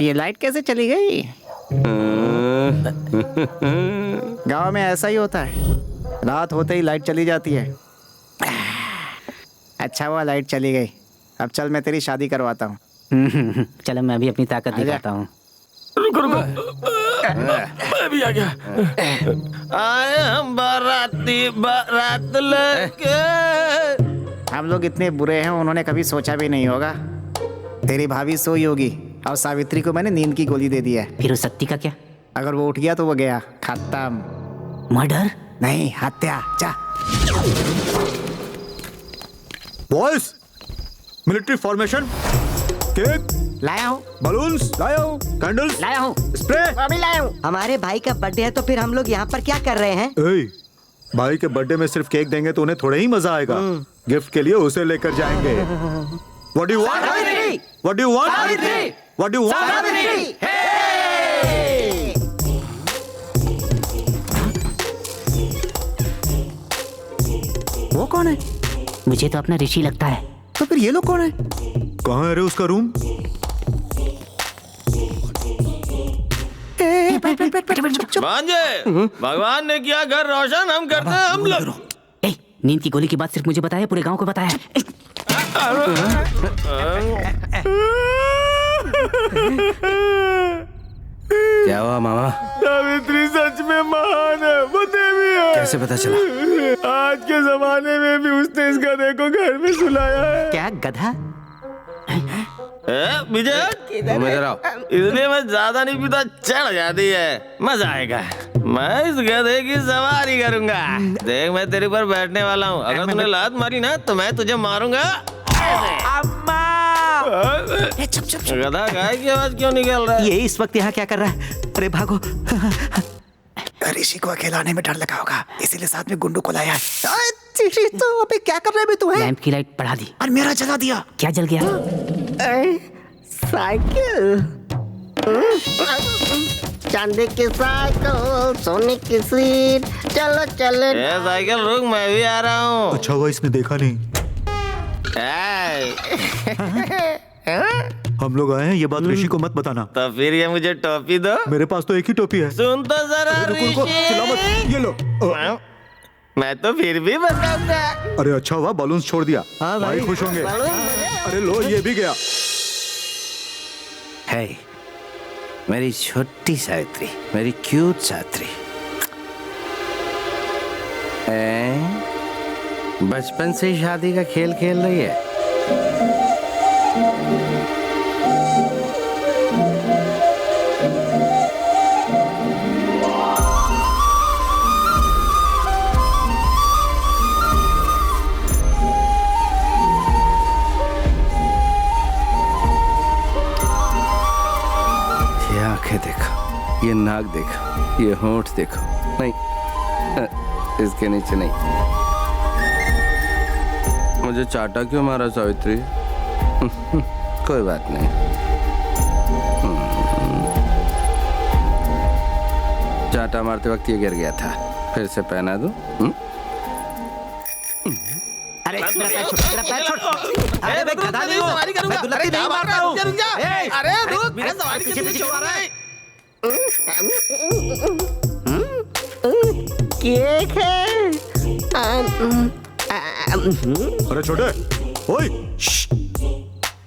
ये लाइट कैसे चली गई? गांव में ऐसा ही होता है, रात होते ही लाइट चली जाती है। अच्छा हुआ लाइट चली गई। अब चल मैं तेरी शादी करवाता हूँ। चलो मैं भी अपनी ताकत दिखाता हूँ। रुको मैं भी आ गया। आए हम बाराती बारात लेके। हम लोग इतने बुरे हैं, उन्होंने कभी सोचा भी नहीं होगा। तेरी भाभी सोई होगी और सावित्री को मैंने नींद की गोली दे दी है। फिर उस सत्ती का क्या? अगर वो उठ गया तो वो गया, खत्म। मर्डर नहीं, हत्या। जा। Boys, military formation. केक लाया हूँ, बलून्स लाया हूँ, कैंडल्स लाया हूँ, स्प्रे अभी लाया हूँ। हमारे भाई का बर्थडे है तो फिर हम लोग यहाँ पर क्या कर रहे हैं? भाई के बर्थडे में सिर्फ केक देंगे तो उन्हें थोड़ा ही मजा आएगा। गिफ्ट के लिए उसे लेकर जाएंगे। What do you want? What do you want? What do you want? वो कौन है? मुझे तो अपना ऋषि लगता है। तो फिर ये लोग कौन है? कहाँ है रे उसका रूम? भांजे, भगवान ने किया घर रोशन, हम करते हैं हम लोग। नींद की गोली की बात सिर्फ मुझे बताया, पूरे गांव को बताया। क्या हुआ मामा? सावित्री सच में महान है, वो देवी है। कैसे पता चला? आज के जमाने में भी उसने इस गधे को घर में सुलाया है। क्या गधा? विजय, इसलिए मैं ज्यादा नहीं पीता, चढ़ जाती है, मजा आएगा। मैं इस गधे की सवारी करूंगा। देख मैं तेरे पर बैठने वाला हूँ, अगर तूने लात मारी ना तो मैं तुझे मारूंगा। गधा गाय की आवाज क्यों निकल रहा है? ये इस वक्त यहाँ क्या कर रहा है? अरे भागो। ऋषि को अकेला आने में डर लगा होगा, इसीलिए साथ में गुंडू को लाया है। तो अबे क्या कर रहे तू है? लैंप की लाइट बढ़ा दी और मेरा जला दिया। क्या जल गया? साइकिल, चांदी की साइकिल, सोने की सीट, चलो चलो। ये साइकिल रुक, मैं भी आ रहा हूँ। अच्छा हुआ इसने देखा नहीं। हम लोग आए हैं, ये बात ऋषि को मत बताना। तो फिर ये मुझे टोपी दो। मेरे पास तो एक ही टोपी है। सुन तो जरा रुको, चिल्ला मत, ये लो। मैं तो फिर भी बताऊंगा। अरे अच्छा हुआ बलून्स छोड़ दिया। हाँ भाई खुश होंगे। अरे लो, ये भी गया। है मेरी छोटी सावित्री, मेरी क्यूट सावित्री। बचपन से ही शादी का खेल खेल रही है। ये आंखें देखो, ये नाक देखो, ये होंठ देखो। नहीं, इसके नीचे नहीं। मुझे चाटा क्यों मारा सावित्री? कोई बात नहीं। चाटा मारते वक्त ये गिर गया था, फिर से पहना दूं? अरे मेरा पैर छोड़। अरे मैं गधा नहीं हूँ, मैं दुल्हन नहीं मार रहा हूँ। अरे रुक, मेरा सवारी पीछे पीछे क्यों आ रहा है? केक है। अरे छोटे, ओए,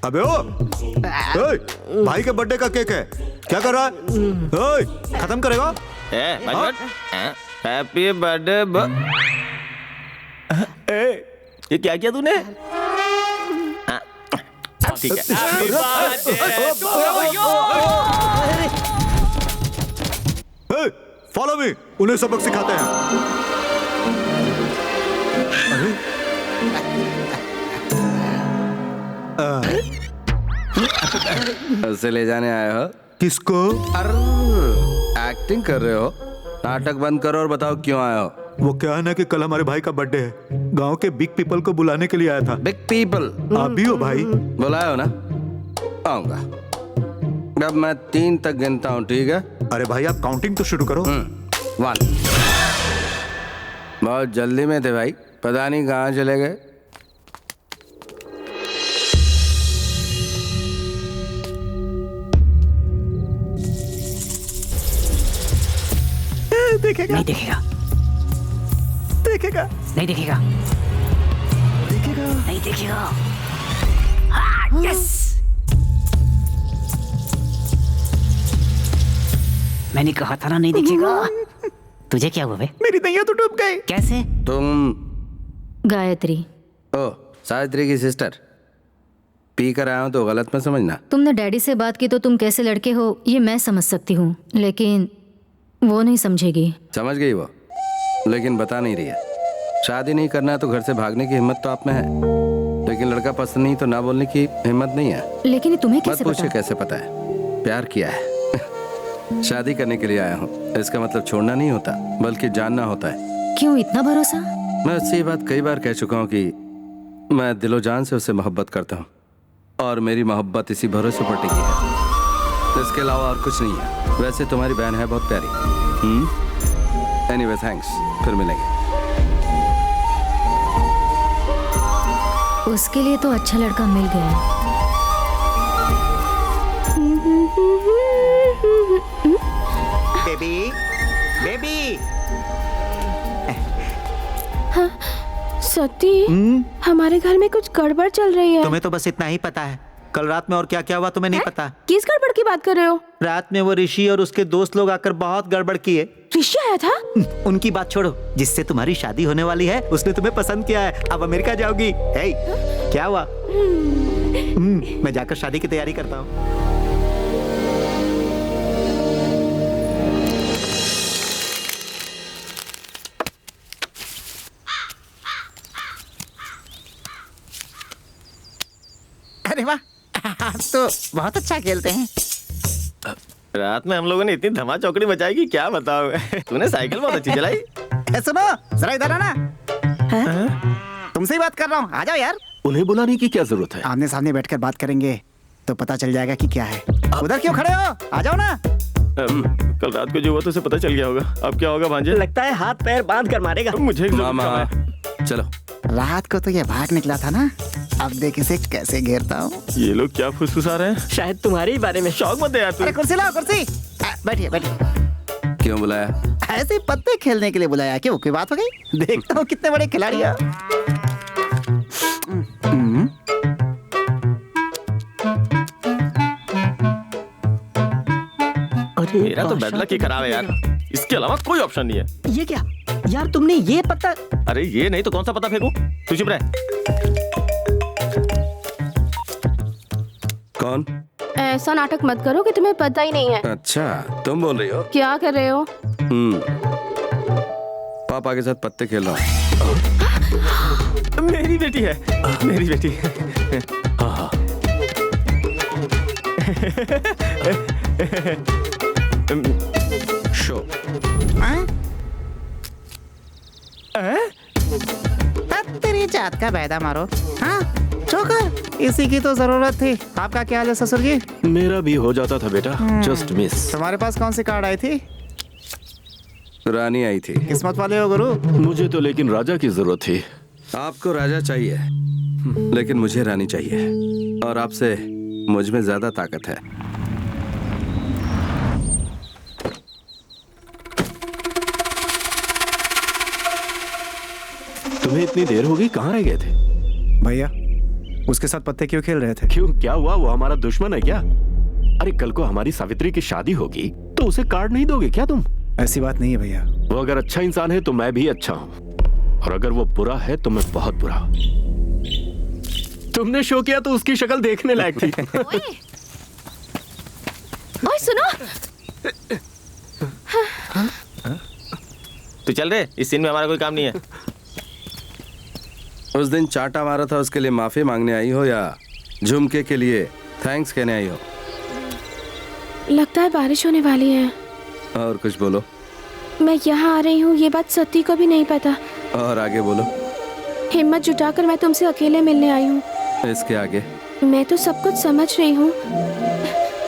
अबे ओ, ओए, भाई के बर्थडे का केक है, क्या कर रहा है? ओए, खत्म करेगा? Happy birthday. ये क्या किया तूने? ठीक है। फॉलो मी, उन्हें सबक सिखाते हैं। उसे ले जाने आए हो? किसको? एक्टिंग कर रहे हो? नाटक बंद करो और बताओ क्यों आए हो? वो क्या है ना कि कल हमारे भाई का बर्थडे है, गांव के बिग पीपल को बुलाने के लिए आया था। Big people? आप भी हो भाई? बुलाए हो ना? आऊंगा। अब मैं 3 तक गिनता हूँ, ठीक है? अरे भाई आप काउंटिंग तो शुरू करो। 1। बहुत जल्दी में थे भाई, पता नहीं कहाँ चले गए। देखेगा नहीं देखेगा, देखेगा नहीं देखेगा, देखेगा नहीं देखेगा। यस, मैंने कहा था ना नहीं दिखेगा। तुझे क्या हुआ बे? मेरी नैया तो डूब गई। कैसे? तुम गायत्री। ओ, सावित्री की सिस्टर। पी कर आया हो तो गलत मत समझना। तुमने डैडी से बात की तो तुम कैसे लड़के हो ये मैं समझ सकती हूँ, लेकिन वो नहीं समझेगी। समझ गई वो, लेकिन बता नहीं रही है। शादी नहीं करना है तो घर से भागने की हिम्मत तो आप में है, लेकिन लड़का पसंद नहीं तो ना बोलने की हिम्मत नहीं है। लेकिन तुम्हें मत कैसे पूछे पता? कैसे पता है, प्यार किया है। शादी करने के लिए आया हूँ, इसका मतलब छोड़ना नहीं होता बल्कि जानना होता है। क्यों इतना भरोसा? मैं उससे ये बात कई बार कह चुका हूँ कि मैं दिलो जान से उससे मोहब्बत करता हूँ और मेरी मोहब्बत इसी भरोसे पर टिकी है, इसके अलावा और कुछ नहीं है। वैसे तुम्हारी बहन है बहुत प्यारी। एनीवे थैंक्स, फिर मिलेंगे। उसके लिए तो अच्छा लड़का मिल गया। Baby baby. हाँ, सती, हमारे घर में कुछ गड़बड़ चल रही है। तुम्हें तो बस इतना ही पता है, कल रात में और क्या क्या हुआ तुम्हें नहीं पता। किस गड़बड़ की बात कर रहे हो? रात में वो ऋषि और उसके दोस्त लोग आकर बहुत गड़बड़ किए। ऋषि आया था? उनकी बात छोड़ो, जिससे तुम्हारी शादी होने वाली है उसने तुम्हें पसंद किया है, अब अमेरिका जाओगी। हे, क्या हुआ? मैं जाकर शादी की तैयारी करता हूँ। अरे वाह, आप तो बहुत अच्छा खेलते हैं। रात में हम लोगों ने इतनी धमा चौकड़ी मचाई कि क्या बताओ। तूने साइकिल बहुत अच्छी चलाई। सुनो जरा इधर आना। तुमसे ही बात कर रहा हूँ, आ जाओ यार। उन्हें बुलाने की क्या जरूरत है? आमने सामने बैठकर बात करेंगे तो पता चल जाएगा कि क्या है। उधर क्यों खड़े हो, आ जाओ ना। कल रात को जो हुआ तो उसे पता चल गया होगा। अब क्या होगा भांजे? लगता है हाथ पैर बांध कर मारेगा। मुझे मामा चलो। रात को तो ये भाग निकला था ना, अब देख इसे कैसे घेरता हूँ। ये लोग क्या फुसफुसा रहे हैं? शायद तुम्हारे ही बारे में। शौक मत दे यार तू। अरे कुर्सी लाओ, कुर्सी। बैठिए बैठिए। क्यों बुलाया? ऐसे पत्ते खेलने के लिए बुलाया। क्यों, कोई बात हो गई? देखता हूँ कितने बड़े खिलाड़ी हैं। मेरा तो बैड लक ही खराब है यार, इसके अलावा कोई ऑप्शन नहीं है। ये क्या यार, तुमने ये पत्ता? अरे ये नहीं तो कौन सा पत्ता फेंकूं? तू चुप रह। कौन? ऐसा नाटक मत करो कि तुम्हें पता ही नहीं है। अच्छा तुम बोल रही हो? क्या कर रहे हो? पापा के साथ पत्ते खेल रहा हूँ। मेरी बेटी है, मेरी बेटी। हाँ। शो। तेरी जात का बैदा मारो। हाँ छोकर, इसी की तो जरूरत थी। आपका क्या हाल है ससुर जी? मेरा भी हो जाता था बेटा, जस्ट मिस। तुम्हारे पास कौन सी कार्ड आई थी? रानी आई थी। किस्मत वाले हो गुरु। मुझे तो लेकिन राजा की जरूरत थी। आपको राजा चाहिए, लेकिन मुझे रानी चाहिए, और आपसे मुझ में ज्यादा ताकत है। तुम्हें इतनी देर हो गई, कहाँ रह गए थे? भैया उसके साथ पत्ते क्यों खेल रहे थे? क्यों, क्या हुआ? वो हमारा दुश्मन है क्या? अरे कल को हमारी सावित्री की शादी होगी तो उसे कार्ड नहीं दोगे क्या तुम? ऐसी बात नहीं है भैया। वो अगर अच्छा इंसान है तो मैं भी अच्छा हूँ, और अगर वो बुरा है तो मैं बहुत बुरा। तुमने शो किया तो उसकी शक्ल देखने लायक थी। ओए सुनो। तू चल रहे, इस सीन में हमारा कोई काम नहीं है। उस दिन चाटा मारा था उसके लिए माफी मांगने आई हो या झुमके के लिए थैंक्स कहने आई हो? लगता है बारिश होने वाली है। और कुछ बोलो। मैं यहाँ आ रही हूँ ये बात सती को भी नहीं पता। और आगे बोलो। हिम्मत जुटाकर मैं तुमसे अकेले मिलने आई हूँ। इसके आगे? मैं तो सब कुछ समझ रही हूँ,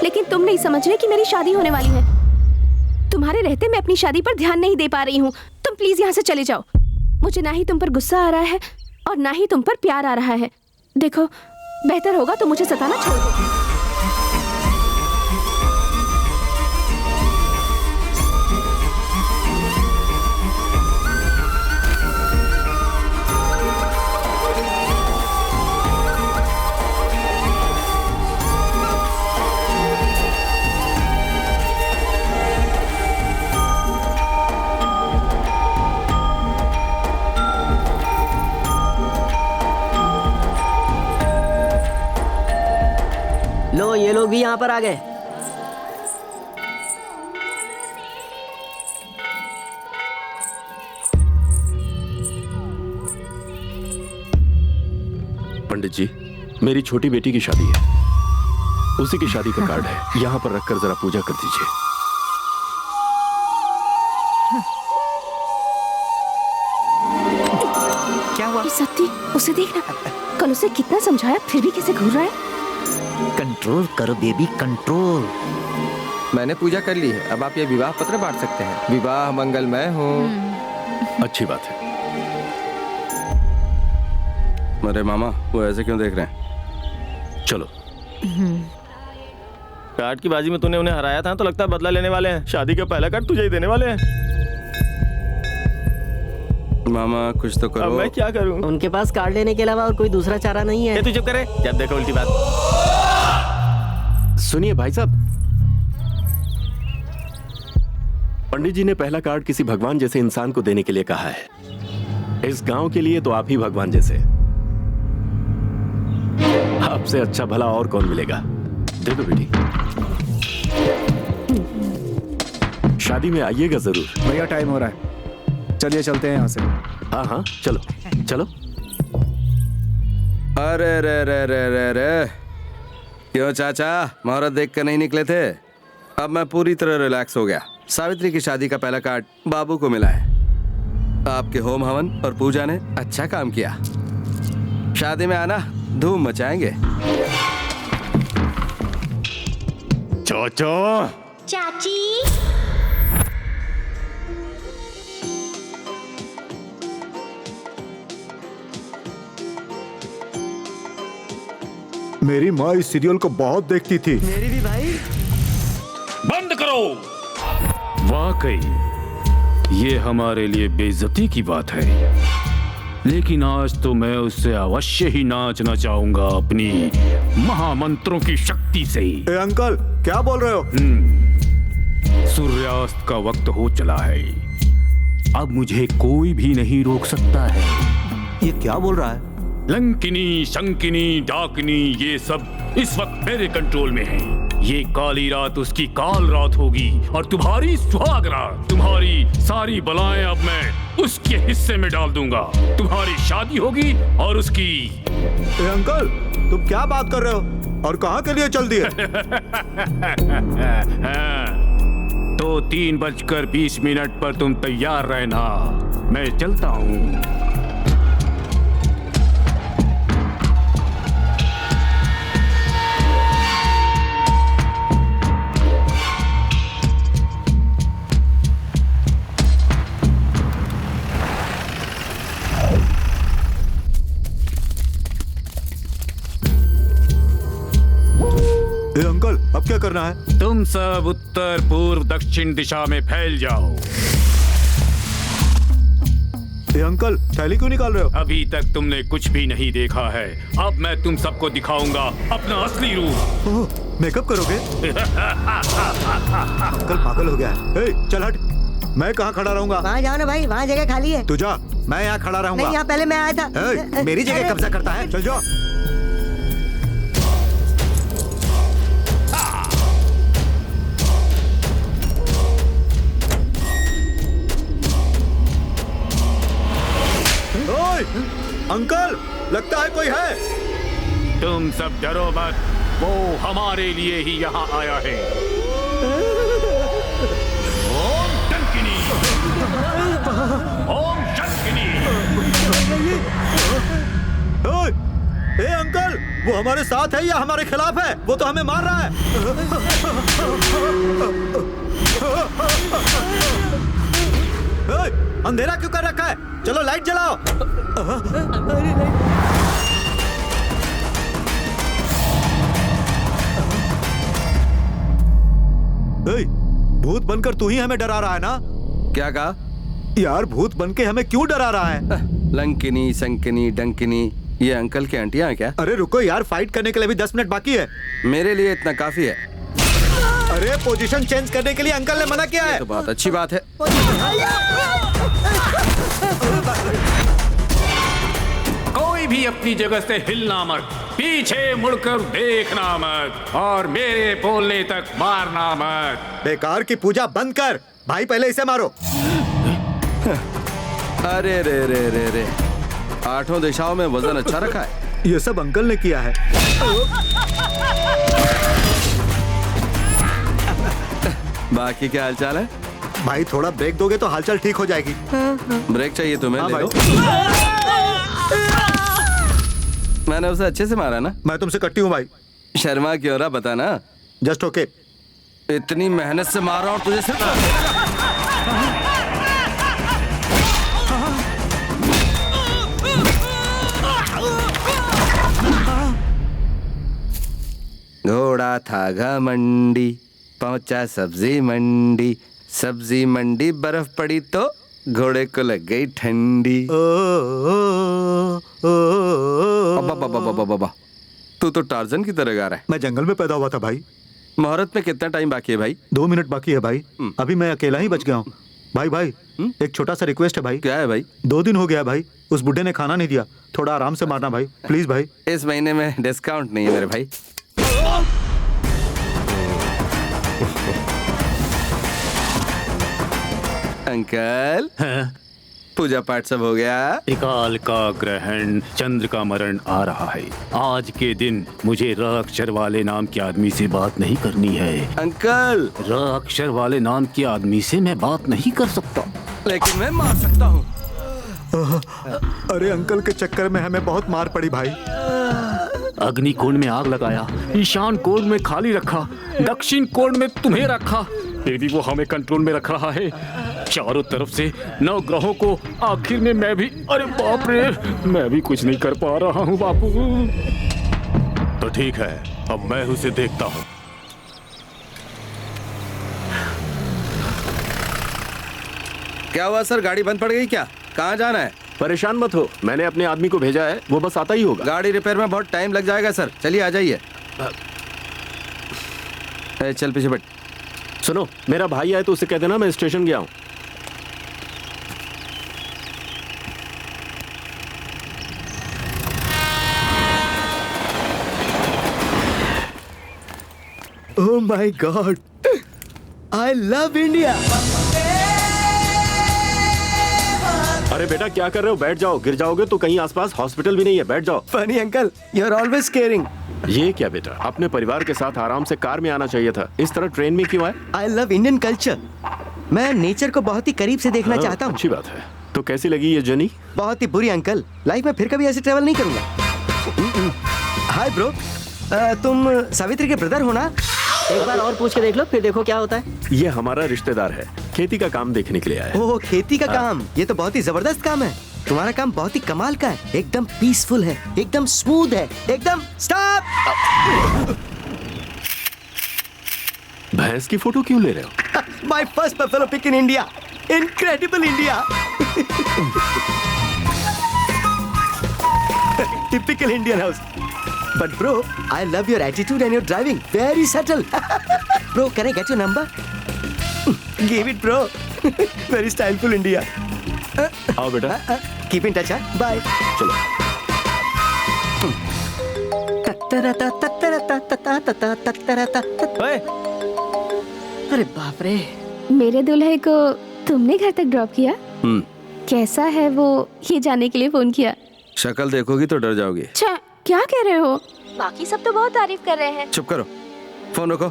लेकिन तुम नहीं समझ रहे कि मेरी शादी होने वाली है। तुम्हारे रहते मैं अपनी शादी पर ध्यान नहीं दे पा रही हूँ। तुम प्लीज यहाँ से चले जाओ। मुझे ना ही तुम पर गुस्सा आ रहा है और ना ही तुम पर प्यार आ रहा है। देखो, बेहतर होगा तो मुझे सताना छोड़ दो। लो, ये लोग भी यहाँ पर आ गए। पंडित जी, मेरी छोटी बेटी की शादी है, उसी की शादी का कार्ड है, यहाँ पर रखकर जरा पूजा कर दीजिए। क्या हुआ? सत्ती, उसे देखना। कल उसे कितना समझाया, फिर भी कैसे घूर रहा है। कंट्रोल करो बेबी, कंट्रोल। मैंने पूजा कर ली है, अब आप ये विवाह पत्र बांट सकते हैं। विवाह मंगलमय हो। अच्छी बात है। अरे मामा, वो ऐसे क्यों देख रहे हैं? चलो। कार्ड की बाजी में तूने उन्हें हराया था तो लगता है बदला लेने वाले हैं। शादी का पहला कार्ड तुझे ही देने वाले हैं। मामा कुछ तो करो। अब मैं क्या करूं? उनके पास कार्ड लेने के अलावा और कोई दूसरा चारा नहीं है। तू चुप करे, जब देखो उल्टी बात। सुनिए भाई साहब, पंडित जी ने पहला कार्ड किसी भगवान जैसे इंसान को देने के लिए कहा है। इस गांव के लिए तो आप ही भगवान जैसे। आपसे अच्छा भला और कौन मिलेगा। देखो बेटी, शादी में आइएगा जरूर। भैया टाइम हो रहा है, चलिए चलते हैं यहाँ से। हाँ हाँ, चलो चलो। अरे रे रे रे रे रे, क्यों चाचा, मुहूर्त देख कर नहीं निकले थे? अब मैं पूरी तरह रिलैक्स हो गया। सावित्री की शादी का पहला कार्ड बाबू को मिला है। आपके होम हवन और पूजा ने अच्छा काम किया। शादी में आना, धूम मचाएंगे। चाचा, चाची, मेरी माँ इस सीरियल को बहुत देखती थी। मेरी भी भाई। बंद करो। वाकई ये हमारे लिए बेइज्जती की बात है, लेकिन आज तो मैं उससे अवश्य ही नाचना चाहूंगा अपनी महामंत्रों की शक्ति से ही। ए अंकल, क्या बोल रहे हो? सूर्यास्त का वक्त हो चला है, अब मुझे कोई भी नहीं रोक सकता है। ये क्या बोल रहा है? लंकिनी, शंकिनी, डाकिनी, ये सब इस वक्त मेरे कंट्रोल में है। ये काली रात उसकी काल रात होगी और तुम्हारी सुहाग रात। तुम्हारी सारी बलाएं अब मैं उसके हिस्से में डाल दूंगा। तुम्हारी शादी होगी और उसकी। ए अंकल, तुम क्या बात कर रहे हो और कहाँ के लिए चल दिए? तो 3:20 पर तुम तैयार रहना, मैं चलता हूँ। अंकल, अब क्या करना है? तुम सब उत्तर, पूर्व, दक्षिण दिशा में फैल जाओ। ए अंकल, थैली क्यों निकाल रहे हो? अभी तक तुमने कुछ भी नहीं देखा है, अब मैं तुम सबको दिखाऊंगा अपना असली रूप। ओह, मेकअप करोगे? अंकल पागल हो गया है। ए, चल हट। मैं कहाँ खड़ा रहूंगा? वहाँ जाओ ना भाई, वहाँ जगह खाली है। तू जा, मैं यहाँ खड़ा रहूंगा। नहीं, यहाँ पहले मैं आया था। ए, मेरी जगह कब्जा करता है, चल जाओ। अंकल, लगता है कोई है। तुम सब डरो मत, वो हमारे लिए ही यहाँ आया है। ओम शंकिनी, ओम शंकिनी। ए अंकल, वो हमारे साथ है या हमारे खिलाफ है? वो तो हमें मार रहा है। अंधेरा क्यों कर रखा है? चलो लाइट जलाओ। भूत बनकर तू ही हमें डरा रहा है ना? क्या कहा? यार भूत बन के हमें क्यों डरा रहा है? लंकिनी संकिनी डंकिनी, ये अंकल के आंटियां हैं क्या? अरे रुको यार, फाइट करने के लिए भी 10 मिनट बाकी है। मेरे लिए इतना काफी है। अरे पोजीशन चेंज करने के लिए अंकल ने मना किया है। तो बहुत अच्छी बात है। कोई भी अपनी जगह से हिलना मत, पीछे मुड़कर देखना मत और मेरे बोलने तक मारना मत। बेकार की पूजा बंद कर भाई, पहले इसे मारो। अरे रे रे रे रे, 8 दिशाओं में वजन अच्छा रखा है। ये सब अंकल ने किया है। बाकी क्या हालचाल है? भाई थोड़ा ब्रेक दोगे तो हालचाल ठीक हो जाएगी। ब्रेक चाहिए तुम्हें? हाँ ले लो। मैंने उसे अच्छे से मारा ना? मैं तुमसे कट्टी हूँ भाई। शर्मा क्यों रहा, बता ना। Just okay. इतनी मेहनत से मारा और तुझे सिर्फ घोड़ा था घमंडी, पहुंचा सब्जी मंडी, सब्जी मंडी बर्फ पड़ी तो घोड़े को लग गई ठंडी। बाबा, तू तो टार्जन की तरह गा रहा है। मैं जंगल में पैदा हुआ था भाई। मुहूर्त में कितना टाइम बाकी है भाई? 2 मिनट बाकी है भाई। अभी मैं अकेला ही बच गया हूँ। भाई एक छोटा सा रिक्वेस्ट है भाई। क्या है भाई? 2 दिन हो गया भाई, उस बुड्ढे ने खाना नहीं दिया। थोड़ा आराम से मारना भाई, प्लीज भाई। इस महीने में डिस्काउंट नहीं है मेरे भाई। अंकल, पूजा पाठ सब हो गया? त्रिकाल का ग्रहण, चंद्र का मरण आ रहा है। आज के दिन मुझे र अक्षर वाले नाम के आदमी से बात नहीं करनी है। अंकल, र अक्षर वाले नाम के आदमी से मैं बात नहीं कर सकता, लेकिन मैं मार सकता हूँ। अरे अंकल के चक्कर में हमें बहुत मार पड़ी भाई। अग्नि कोण में आग लगाया, ईशान कोण में खाली रखा, दक्षिण कोण में तुम्हें रखा, फिर भी वो हमें कंट्रोल में रख रहा है। चारों तरफ से 9 ग्रहों को, आखिर में मैं भी, अरे बाप रे, मैं भी कुछ नहीं कर पा रहा हूँ बापू। तो ठीक है, अब मैं उसे देखता हूँ। क्या हुआ सर, गाड़ी बंद पड़ गई क्या? कहाँ जाना है? परेशान मत हो, मैंने अपने आदमी को भेजा है, वो बस आता ही होगा। गाड़ी रिपेयर में बहुत टाइम लग जाएगा सर, चलिए आ जाइए। चल पीछे बैठ। सुनो, मेरा भाई आए तो उसे कह देना मैं स्टेशन गया हूँ। Oh my God, I love India. अरे बेटा क्या कर रहे हो? बैठ जाओ, गिर जाओगे तो कहीं आसपास हॉस्पिटल भी नहीं है, बैठ जाओ। Funny uncle, you're always caring. ये क्या बेटा, अपने परिवार के साथ आराम से कार में आना चाहिए था, इस तरह ट्रेन में क्यों आए? I love Indian culture. मैं नेचर को बहुत ही करीब से देखना चाहता हूँ। अच्छी बात है। तो कैसी लगी ये जर्नी? बहुत ही बुरी अंकल, लाइफ में फिर कभी ऐसे ट्रेवल नहीं करूंगा। हाय ब्रो, तुम सावित्री के ब्रदर हो ना? एक बार और पूछ के देख लो, फिर देखो क्या होता है। ये हमारा रिश्तेदार है, खेती का काम देखने के लिए आया है। ओह, खेती का काम, ये तो बहुत ही जबरदस्त काम है। तुम्हारा काम बहुत ही कमाल का है, एकदम पीसफुल है, एकदम स्मूथ है, एकदम। स्टॉप! भैंस की फोटो क्यों ले रहे हो? My first buffalo pic in India, incredible India. Typical Indian house. But bro, I love your attitude and your driving. Very subtle. Bro, can I get your number? Give it, bro. Very styleful India. आओ बेटा। Keep in touch, huh? Bye. चलो। अरे बाप रे। मेरे दूल्हे को तुमने घर तक ड्रॉप किया? कैसा है वो, ये जानने के लिए फोन किया। शक्ल देखोगी तो डर जाओगी। अच्छा, क्या कह रहे हो? बाकी सब तो बहुत तारीफ कर रहे हैं। चुप करो, फोन रखो।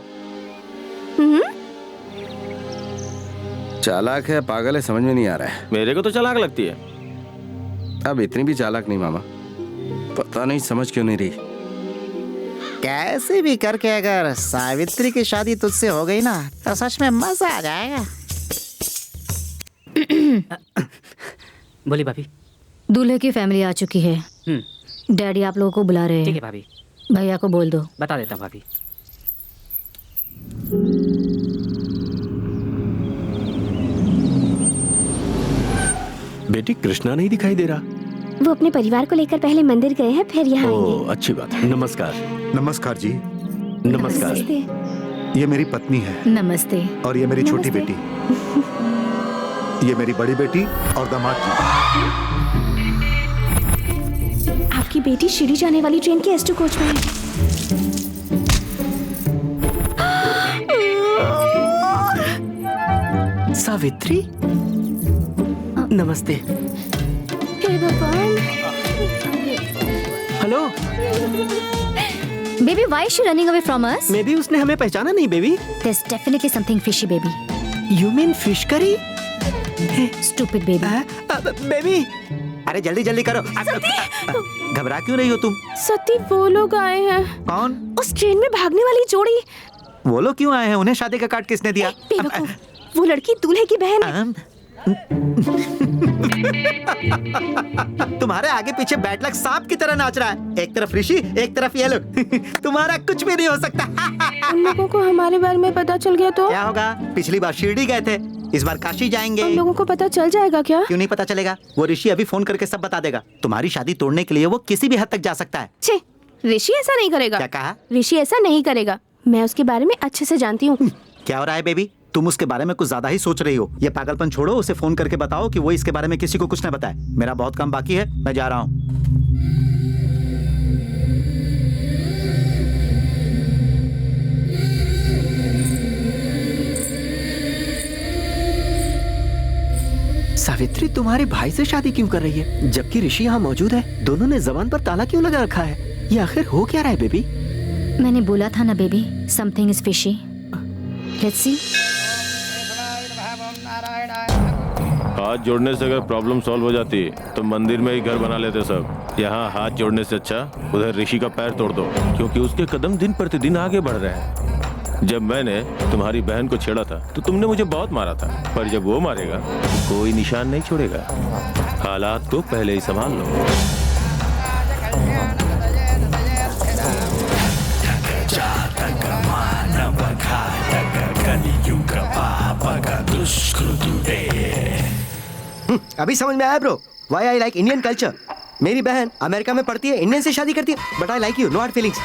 चालाक है, पागल है, समझ में नहीं आ रहा है। मेरे को तो चालाक लगती है। अब इतनी भी चालाक नहीं मामा, पता नहीं समझ क्यों नहीं रही। कैसे भी करके अगर सावित्री की शादी तुझसे हो गई ना तो सच में मजा आ जाएगा। बोली भाभी। दूल्हे की फैमिली आ चुकी है। डैडी आप लोगों को बुला रहे हैं। ठीक है भाभी। भैया को बोल दो। बता देता हूँ भाभी। बेटी कृष्णा नहीं दिखाई दे रहा। वो अपने परिवार को लेकर पहले मंदिर गए हैं, फिर यहाँ आएंगे। अच्छी बात है। नमस्कार। नमस्कार जी। नमस्कार। ये मेरी पत्नी है। नमस्ते। और ये मेरी छोटी बेटी। ये मेरी बड़ी बेटी और दामाद जी। आपकी बेटी शिरडी जाने वाली ट्रेन के S2 कोच में है। सावित्री, नमस्ते। हे भगवान। Hello baby, why is she running away from us? May be उसने हमें पहचाना नहीं baby. There's definitely something fishy, baby. You mean fish curry? Stupid baby. Baby, अरे जल्दी जल्दी करो। घबरा क्यों रही हो तुम? सती, वो लोग आए हैं। कौन? उस ट्रेन में भागने वाली जोड़ी। वो लोग क्यों आए हैं? उन्हें शादी का कार्ड किसने दिया? बेवकूफ, वो लड़की दूल्हे की बहन है। तुम्हारे आगे पीछे बैड लक सांप की तरह नाच रहा है। एक तरफ ऋषि, एक तरफ ये लोग। तुम्हारा कुछ भी नहीं हो सकता। उन लोगों को हमारे बारे में पता चल गया तो क्या होगा? पिछली बार शिरडी गए थे, इस बार काशी जाएंगे। उन लोगों को पता चल जाएगा क्या? क्यों नहीं पता चलेगा? वो ऋषि अभी फोन करके सब बता देगा। तुम्हारी शादी तोड़ने के लिए वो किसी भी हद तक जा सकता है। छे, ऋषि ऐसा नहीं करेगा। क्या कहा? ऋषि ऐसा नहीं करेगा। मैं उसके बारे में अच्छे से जानती हूँ। क्या हो रहा है बेबी? तुम उसके बारे में कुछ ज्यादा ही सोच रही हो। ये पागलपन छोड़ो, उसे फोन करके बताओ कि वो इसके बारे में किसी को कुछ न बताए। मेरा बहुत काम बाकी है, मैं जा रहा हूँ। सावित्री तुम्हारे भाई से शादी क्यों कर रही है, जबकि ऋषि यहाँ मौजूद है? दोनों ने जबान पर ताला क्यों लगा रखा है? ये आखिर हो क्या रहा है बेबी? मैंने बोला था ना baby, something is fishy. Let's see. हाथ जोड़ने से अगर प्रॉब्लम सॉल्व हो जाती तो मंदिर में ही घर बना लेते सब। यहाँ हाथ जोड़ने से अच्छा उधर ऋषि का पैर तोड़ दो, क्योंकि उसके कदम दिन प्रतिदिन आगे बढ़ रहे हैं। जब मैंने तुम्हारी बहन को छेड़ा था तो तुमने मुझे बहुत मारा था, पर जब वो मारेगा तो कोई निशान नहीं छोड़ेगा। हालात को पहले ही संभाल लो। अभी समझ में आया bro, why I like Indian culture. मेरी बहन अमेरिका में पढ़ती है, इंडियन से शादी करती है, but I like you, no hard feelings.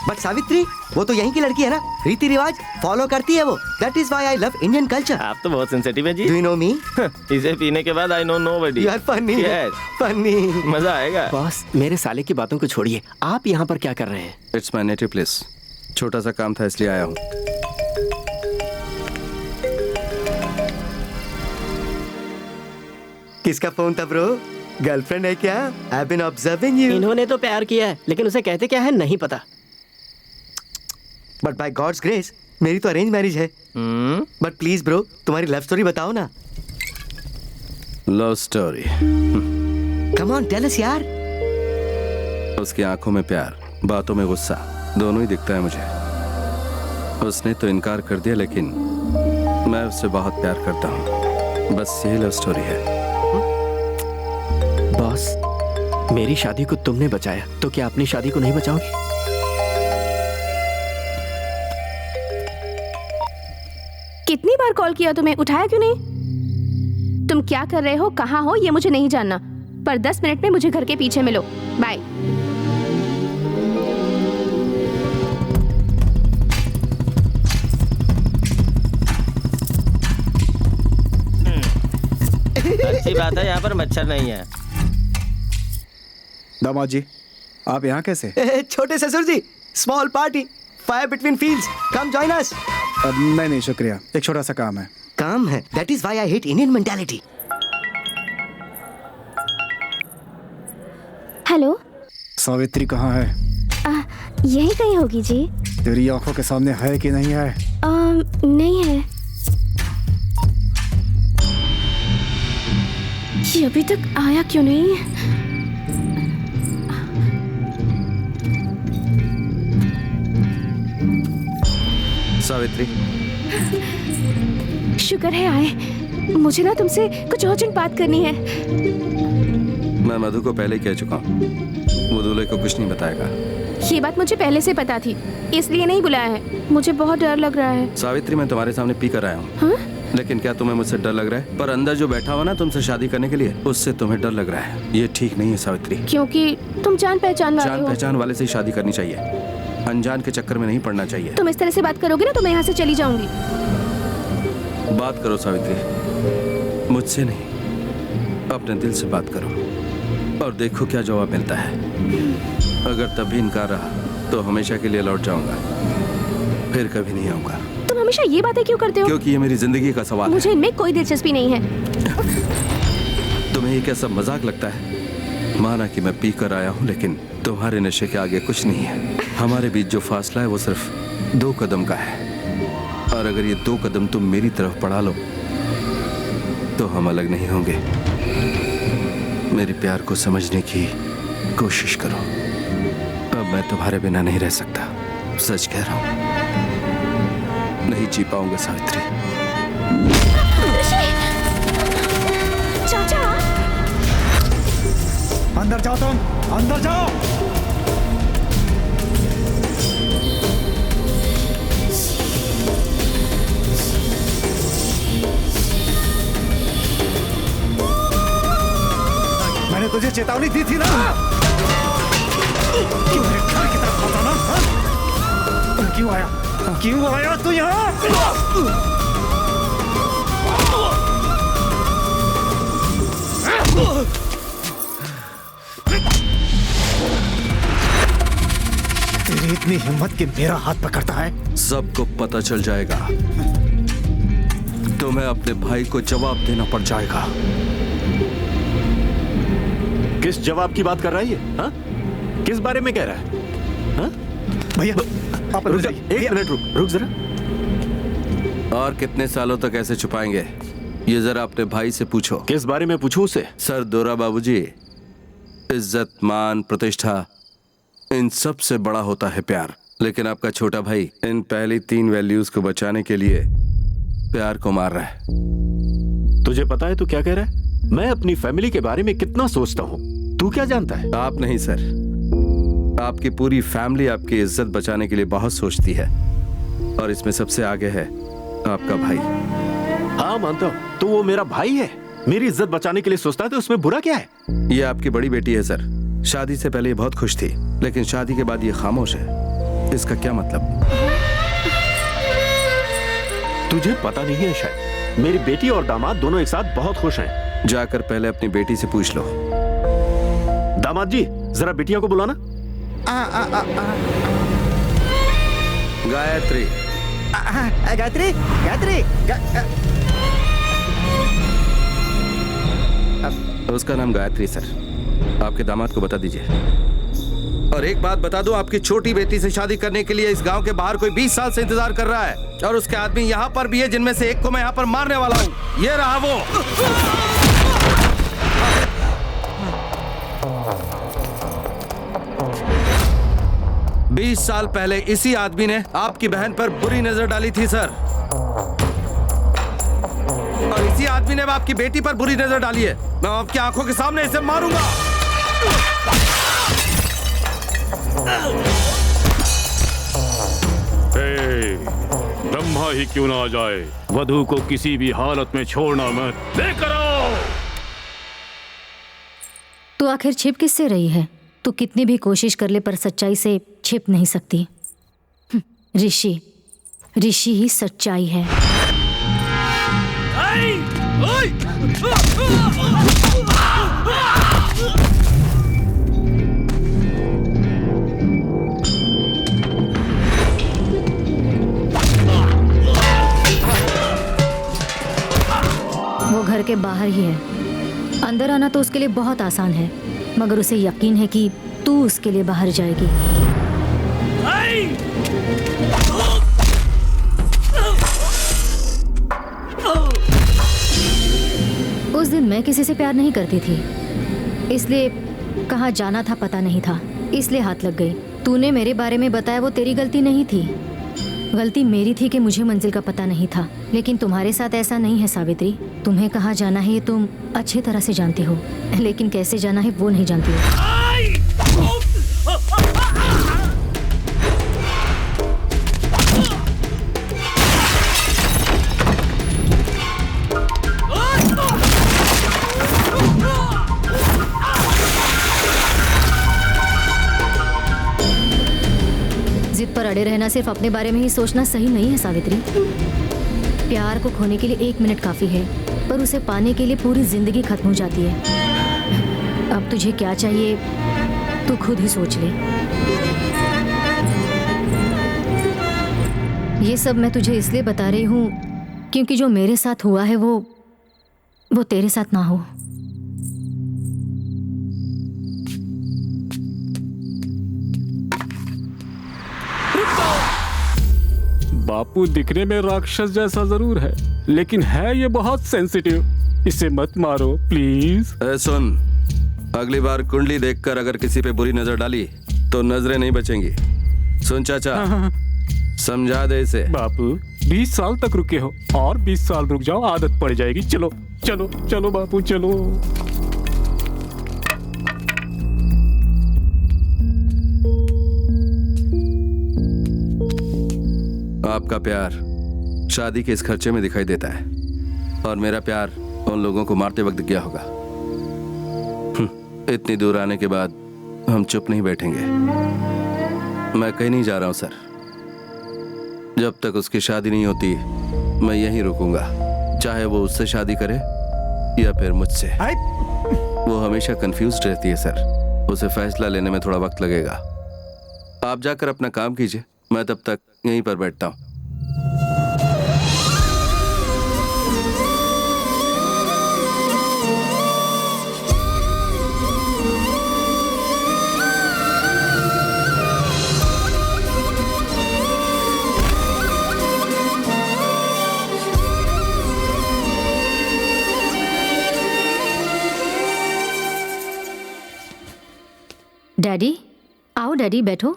But Savitri, वो तो यहीं की लड़की है ना, रीति रिवाज फॉलो करती है वो। That is why I love Indian culture. आप तो बहुत सेंसिटिव हैं जी। Do you know me? इसे पीने के बाद I know nobody. You are funny. Funny. मजा आएगा। बॉस, मेरे साले की बातों को छोड़िए, आप यहाँ पर क्या कर रहे हैं? It's my native place. छोटा सा काम था इसलिए आया हूँ। किसका फोन था ब्रो? गर्लफ्रेंड है क्या? I've been observing you. इन्होंने तो प्यार किया है, लेकिन उसे कहते क्या है नहीं पता। बट बाय गॉड्स ग्रेस मेरी तो अरेंज मैरिज है। बट प्लीज ब्रो, तुम्हारी लव स्टोरी बताओ ना। Love story? Come on tell us यार। उसकी आंखों में प्यार, बातों में गुस्सा, दोनों ही दिखता है मुझे। उसने तो इनकार कर दिया, लेकिन मैं उससे बहुत प्यार करता हूँ। बस यही लव स्टोरी है। बॉस, मेरी शादी को तुमने बचाया, तो क्या अपनी शादी को नहीं बचाओगे? कितनी बार कॉल किया तुम्हें, उठाया क्यों नहीं? तुम क्या कर रहे हो, कहाँ हो, ये मुझे नहीं जानना, पर 10 मिनट में मुझे घर के पीछे मिलो। बाय। अच्छी बात है, यहाँ पर मच्छर नहीं है। दामाद जी, आप यहाँ कैसे? छोटे ससुर जी, small party, fire between fields, come join us. नहीं शुक्रिया, एक छोटा सा काम है। काम है? That is why I hate Indian mentality. Hello, Savitri कहाँ है? यही कहीं होगी जी। तेरी आंखों के सामने है कि नहीं है? नहीं है। ये अभी तक आया क्यों नहीं? सावित्री, शुक्र है आए। मुझे ना तुमसे कुछ अर्जेंट बात करनी है। मैं मधु को पहले कह चुका हूँ, वो दूल्हे को कुछ नहीं बताएगा। ये बात मुझे पहले से पता थी, इसलिए नहीं बुलाया है। मुझे बहुत डर लग रहा है। सावित्री, मैं तुम्हारे सामने पी कर आया हूँ। लेकिन क्या तुम्हें मुझसे डर लग रहा है? पर अंदर जो बैठा हुआ ना तुमसे शादी करने के लिए, उससे तुम्हें डर लग रहा है। ये ठीक नहीं है सावित्री। क्योंकि तुम जान पहचान वाले हो। जान पहचान वाले से ही शादी करनी चाहिए, अनजान के चक्कर में नहीं पड़ना चाहिए। तुम इस तरह से बात करोगे ना तो मैं यहाँ से चली जाऊंगी। बात करो सावित्री, मुझसे नहीं, अपने दिल से बात करो और देखो क्या जवाब मिलता है। अगर तब भी इनकार रहा तो हमेशा के लिए लौट जाऊंगा, फिर कभी नहीं आऊंगा। तुम हमेशा ये बातें क्यों करते हो? क्योंकि ये मेरी जिंदगी का सवाल है। मुझे इनमें कोई दिलचस्पी नहीं है। तुम्हें ये क्या सब मजाक लगता है? माना कि मैं पी कर आया हूँ, लेकिन तुम्हारे नशे के आगे कुछ नहीं है। हमारे बीच जो फासला है वो सिर्फ 2 कदम का है, और अगर ये 2 कदम तुम मेरी तरफ बढ़ा लो तो हम अलग नहीं होंगे। मेरे प्यार को समझने की कोशिश करो। अब मैं तुम्हारे बिना नहीं रह सकता, सच कह रहा हूँ। नहीं जी पाऊंगा सावित्री। चाचा, अंदर जाओ, तुम अंदर जाओ। मैंने तुझे चेतावनी दी थी ना, क्यों मेरे घर की तरफ आता ना? क्यों आया? क्यों आया तू यहाँ? तेरी इतनी हिम्मत कि मेरा हाथ पकड़ता है? सबको पता चल जाएगा, तुम्हें अपने भाई को जवाब देना पड़ जाएगा। किस जवाब की बात कर रहा है ये? हाँ? किस बारे में कह रहा है? हाँ? भैया आप रुक जाइए, 1 मिनट रुक जरा। और कितने सालों तक ऐसे छुपाएंगे? ये जरा अपने भाई से पूछो। किस बारे में पूछूं उसे? सर दोरा बाबूजी, इज्जत, मान, प्रतिष्ठा, इन सब से बड़ा होता है प्यार। लेकिन आपका छोटा भाई इन पहली 3 वैल्यूज को बचाने के लिए प्यार को मार रहा है। तुझे पता है तू क्या कह रहा है? मैं अपनी फैमिली के बारे में कितना सोचता हूँ, तू क्या जानता है? आप नहीं सर, आपकी पूरी फैमिली आपकी इज्जत बचाने के लिए बहुत सोचती है, और इसमें सबसे आगे है आपका भाई। हाँ मानता हूँ, तो वो मेरा भाई है, मेरी इज्जत बचाने के लिए सोचता है, तो उसमें बुरा क्या है? ये आपकी बड़ी बेटी है सर। शादी से पहले ये बहुत खुश थी, लेकिन शादी के बाद ये खामोश है। इसका क्या मतलब? तुझे पता नहीं है शायद, मेरी बेटी और दामाद दोनों एक साथ बहुत खुश हैं। जाकर पहले अपनी बेटी से पूछ लो। दामाद जी, जरा बिटिया को बुलाना। गायत्री। गायत्री, गायत्री, उसका नाम गायत्री सर। आपके दामाद को बता दीजिए। और एक बात बता दूं, आपकी छोटी बेटी से शादी करने के लिए इस गांव के बाहर कोई 20 साल से इंतजार कर रहा है, और उसके आदमी यहाँ पर भी है, जिनमें से एक को मैं यहाँ पर मारने वाला हूँ। ये रहा वो। 20 साल पहले इसी आदमी ने आपकी बहन पर बुरी नजर डाली थी सर, और इसी आदमी ने आपकी बेटी पर बुरी नजर डाली है। मैं आपकी आंखों के सामने इसे मारूंगा। ब्रह्मा ही क्यों ना आ जाए, वधू को किसी भी हालत में छोड़ना मत। लेकर आओ। तू आखिर छिप किससे रही है? तू कितनी भी कोशिश कर ले पर सच्चाई से छिप नहीं सकती। ऋषि ही सच्चाई है। वो घर के बाहर ही है, अंदर आना तो उसके लिए बहुत आसान है, मगर उसे यकीन है कि तू उसके लिए बाहर जाएगी। उस दिन मैं किसी से प्यार नहीं करती थी, इसलिए कहाँ जाना था पता नहीं था, इसलिए हाथ लग गई। तूने मेरे बारे में बताया वो तेरी गलती नहीं थी, गलती मेरी थी कि मुझे मंजिल का पता नहीं था। लेकिन तुम्हारे साथ ऐसा नहीं है सावित्री। तुम्हें कहाँ जाना है ये तुम अच्छी तरह से जानती हो, लेकिन कैसे जाना है वो नहीं जानती हो। जिद पर अड़े रहना, सिर्फ अपने बारे में ही सोचना सही नहीं है सावित्री। प्यार को खोने के लिए 1 मिनट काफी है, पर उसे पाने के लिए पूरी जिंदगी खत्म हो जाती है। अब तुझे क्या चाहिए तू खुद ही सोच ले। ये सब मैं तुझे इसलिए बता रही हूँ क्योंकि जो मेरे साथ हुआ है वो तेरे साथ ना हो। बापू दिखने में राक्षस जैसा जरूर है, लेकिन है ये बहुत सेंसिटिव। इसे मत मारो प्लीज। सुन, अगली बार कुंडली देखकर अगर किसी पे बुरी नजर डाली तो नजरें नहीं बचेंगी। सुन चाचा, समझा दे इसे। बापू 20 साल तक रुके हो, और 20 साल रुक जाओ, आदत पड़ जाएगी। चलो चलो चलो बापू चलो। आपका प्यार शादी के इस खर्चे में दिखाई देता है, और मेरा प्यार उन लोगों को मारते वक्त गया होगा। इतनी दूर आने के बाद हम चुप नहीं बैठेंगे। मैं कहीं नहीं जा रहा हूं सर। जब तक उसकी शादी नहीं होती मैं यहीं रुकूंगा, चाहे वो उससे शादी करे या फिर मुझसे। वो हमेशा कंफ्यूज्ड रहती है सर, उसे फैसला लेने में थोड़ा वक्त लगेगा। आप जाकर अपना काम कीजिए, मैं तब तक यहीं पर बैठता हूं। डैडी, आओ डैडी, बैठो।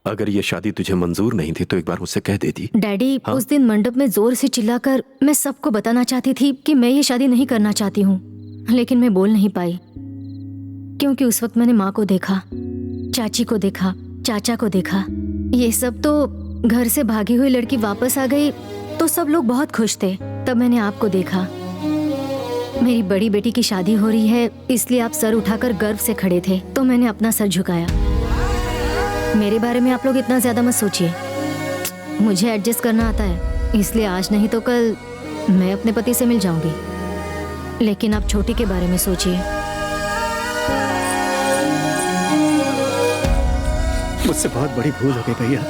अगर ये शादी तुझे मंजूर नहीं थी तो एक बार मुझसे कह देती। डैडी, हाँ? उस दिन मंडप में जोर से चिल्लाकर मैं सबको बताना चाहती थी कि मैं ये शादी नहीं करना चाहती हूँ, लेकिन मैं बोल नहीं पाई क्योंकि उस वक्त मैंने माँ को देखा, चाची को देखा, चाचा को देखा। ये सब तो घर से भागी हुई लड़की वापस आ गई तो सब लोग बहुत खुश थे। तब मैंने आपको देखा। मेरी बड़ी बेटी की शादी हो रही है, इसलिए आप सर उठाकर गर्व से खड़े थे, तो मैंने अपना सर झुकाया। मेरे बारे में आप लोग इतना ज्यादा मत सोचिए, मुझे एडजस्ट करना आता है, इसलिए आज नहीं तो कल मैं अपने पति से मिल जाऊंगी। लेकिन आप छोटी के बारे में सोचिए। मुझसे बहुत बड़ी भूल हो गई भैया।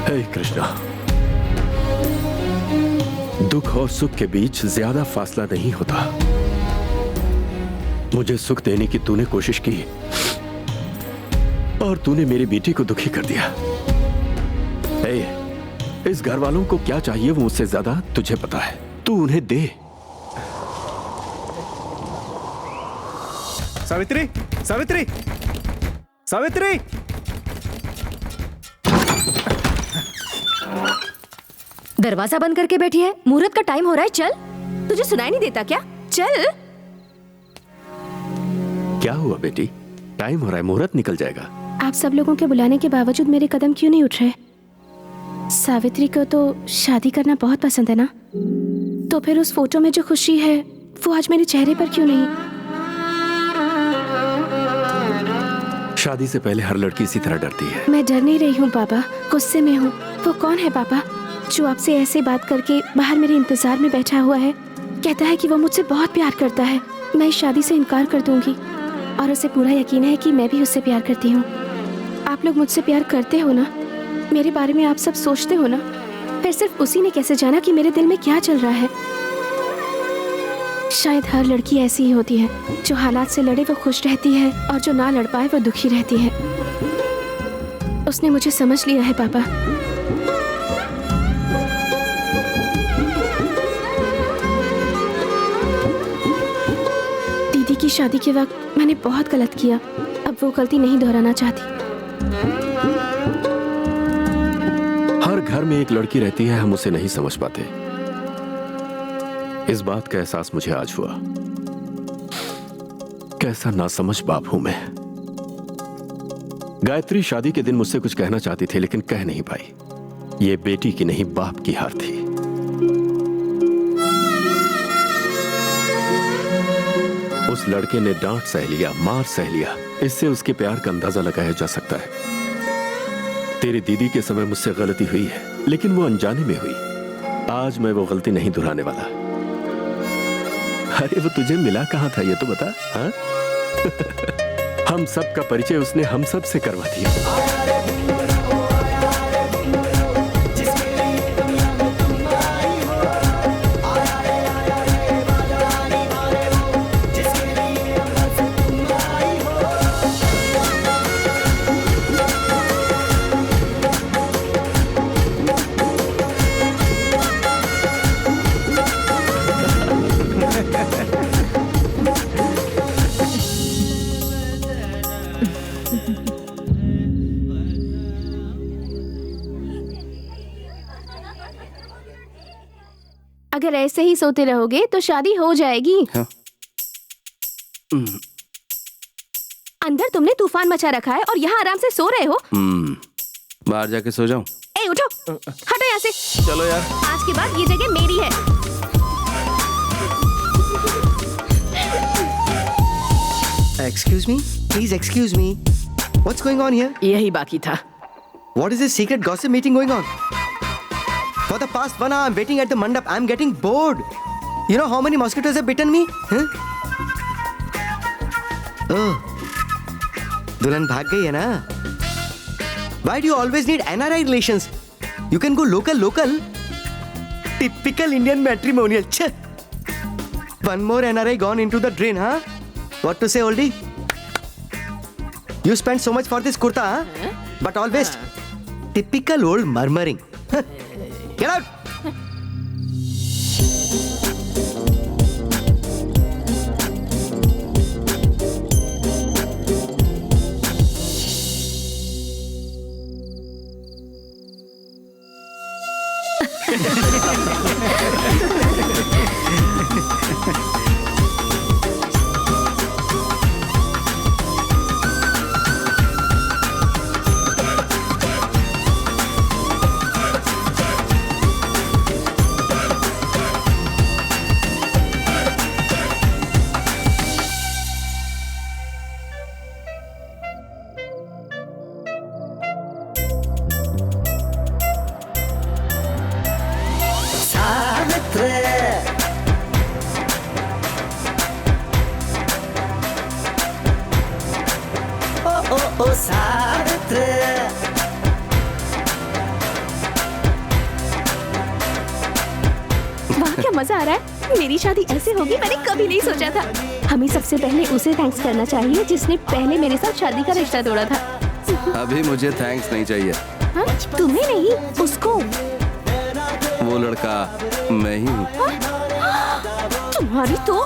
हे कृष्णा, दुख और सुख के बीच ज्यादा फासला नहीं होता। मुझे सुख देने की तूने कोशिश की और तूने मेरी बेटी को दुखी कर दिया। इस घर वालों को क्या चाहिए वो मुझसे ज्यादा तुझे पता है, तू उन्हें दे। सावित्री, सावित्री, सावित्री। दरवाजा बंद करके बैठी है, मुहूर्त का टाइम हो रहा है, चल। तुझे सुनाई नहीं देता क्या? चल। क्या हुआ बेटी? टाइम हो रहा है, मुहूर्त निकल जाएगा। आप सब लोगों के बुलाने के बावजूद मेरे कदम क्यों नहीं उठ रहे? सावित्री को तो शादी करना बहुत पसंद है ना, तो फिर उस फोटो में जो खुशी है वो आज मेरे चेहरे पर क्यों नहीं? शादी से पहले हर लड़की इसी तरह डरती है। मैं डर नहीं रही हूँ पापा, गुस्से में हूँ। वो कौन है पापा जो आपसे ऐसे बात करके बाहर मेरे इंतजार में बैठा हुआ है? कहता है कि वो मुझसे बहुत प्यार करता है। मैं इस शादी से इनकार कर दूंगी और उसे पूरा यकीन है कि मैं भी उससे प्यार करती हूँ। आप लोग मुझसे प्यार करते हो ना? मेरे बारे में आप सब सोचते हो ना? फिर सिर्फ उसी ने कैसे जाना कि मेरे दिल में क्या चल रहा है? शायद हर लड़की ऐसी ही होती है, जो हालात से लड़े वो खुश रहती है और जो ना लड़ पाए वो दुखी रहती है। उसने मुझे समझ लिया है पापा। दीदी की शादी के वक्त मैंने बहुत गलत किया, अब वो गलती नहीं दोहराना चाहती। घर में एक लड़की रहती है, हम उसे नहीं समझ पाते। इस बात का एहसास मुझे आज हुआ। कैसा नासमझ बाप हूं मैं। गायत्री शादी के दिन मुझसे कुछ कहना चाहती थी, लेकिन कह नहीं पाई। ये बेटी की नहीं, बाप की हार थी। उस लड़के ने डांट सह लिया, मार सह लिया। इससे उसके प्यार का अंदाजा लगाया जा सकता है। तेरी दीदी के समय मुझसे गलती हुई है, लेकिन वो अनजाने में हुई। आज मैं वो गलती नहीं दोहराने वाला। अरे वो तुझे मिला कहाँ था ये तो बता। हाँ? हम सब का परिचय उसने हम सब से करवा दिया। अगर ऐसे ही सोते रहोगे तो शादी हो जाएगी। हाँ। अंदर तुमने तूफान मचा रखा है और यहाँ आराम से सो रहे हो। बाहर जाके सो जाऊं? ए उठो, हटो यहाँ से। चलो यार। आज के बाद ये जगह मेरी है। Excuse me? Please excuse me. What's going on here? यही बाकी था। What is this secret gossip meeting going on? For the past 1 hour, I'm waiting at the mandap. I'm getting bored. You know how many mosquitoes have bitten me? Huh? Oh, दुल्हन भाग गई है ना? Why do you always need NRI relations? You can go local. Typical Indian matrimonial. Chh. One more NRI gone into the drain, huh? What to say, oldie? You spent so much for this kurta, huh? But all waste. Typical old murmuring. Get out! मजा आ रहा है। मेरी शादी ऐसे होगी मैंने कभी नहीं सोचा था। हमें सबसे पहले उसे थैंक्स करना चाहिए जिसने पहले मेरे साथ शादी का रिश्ता तोड़ा था। अभी मुझे थैंक्स नहीं चाहिए। हाँ? तुम्हें नहीं, उसको। वो लड़का मैं ही हूँ। तुम्हारी तो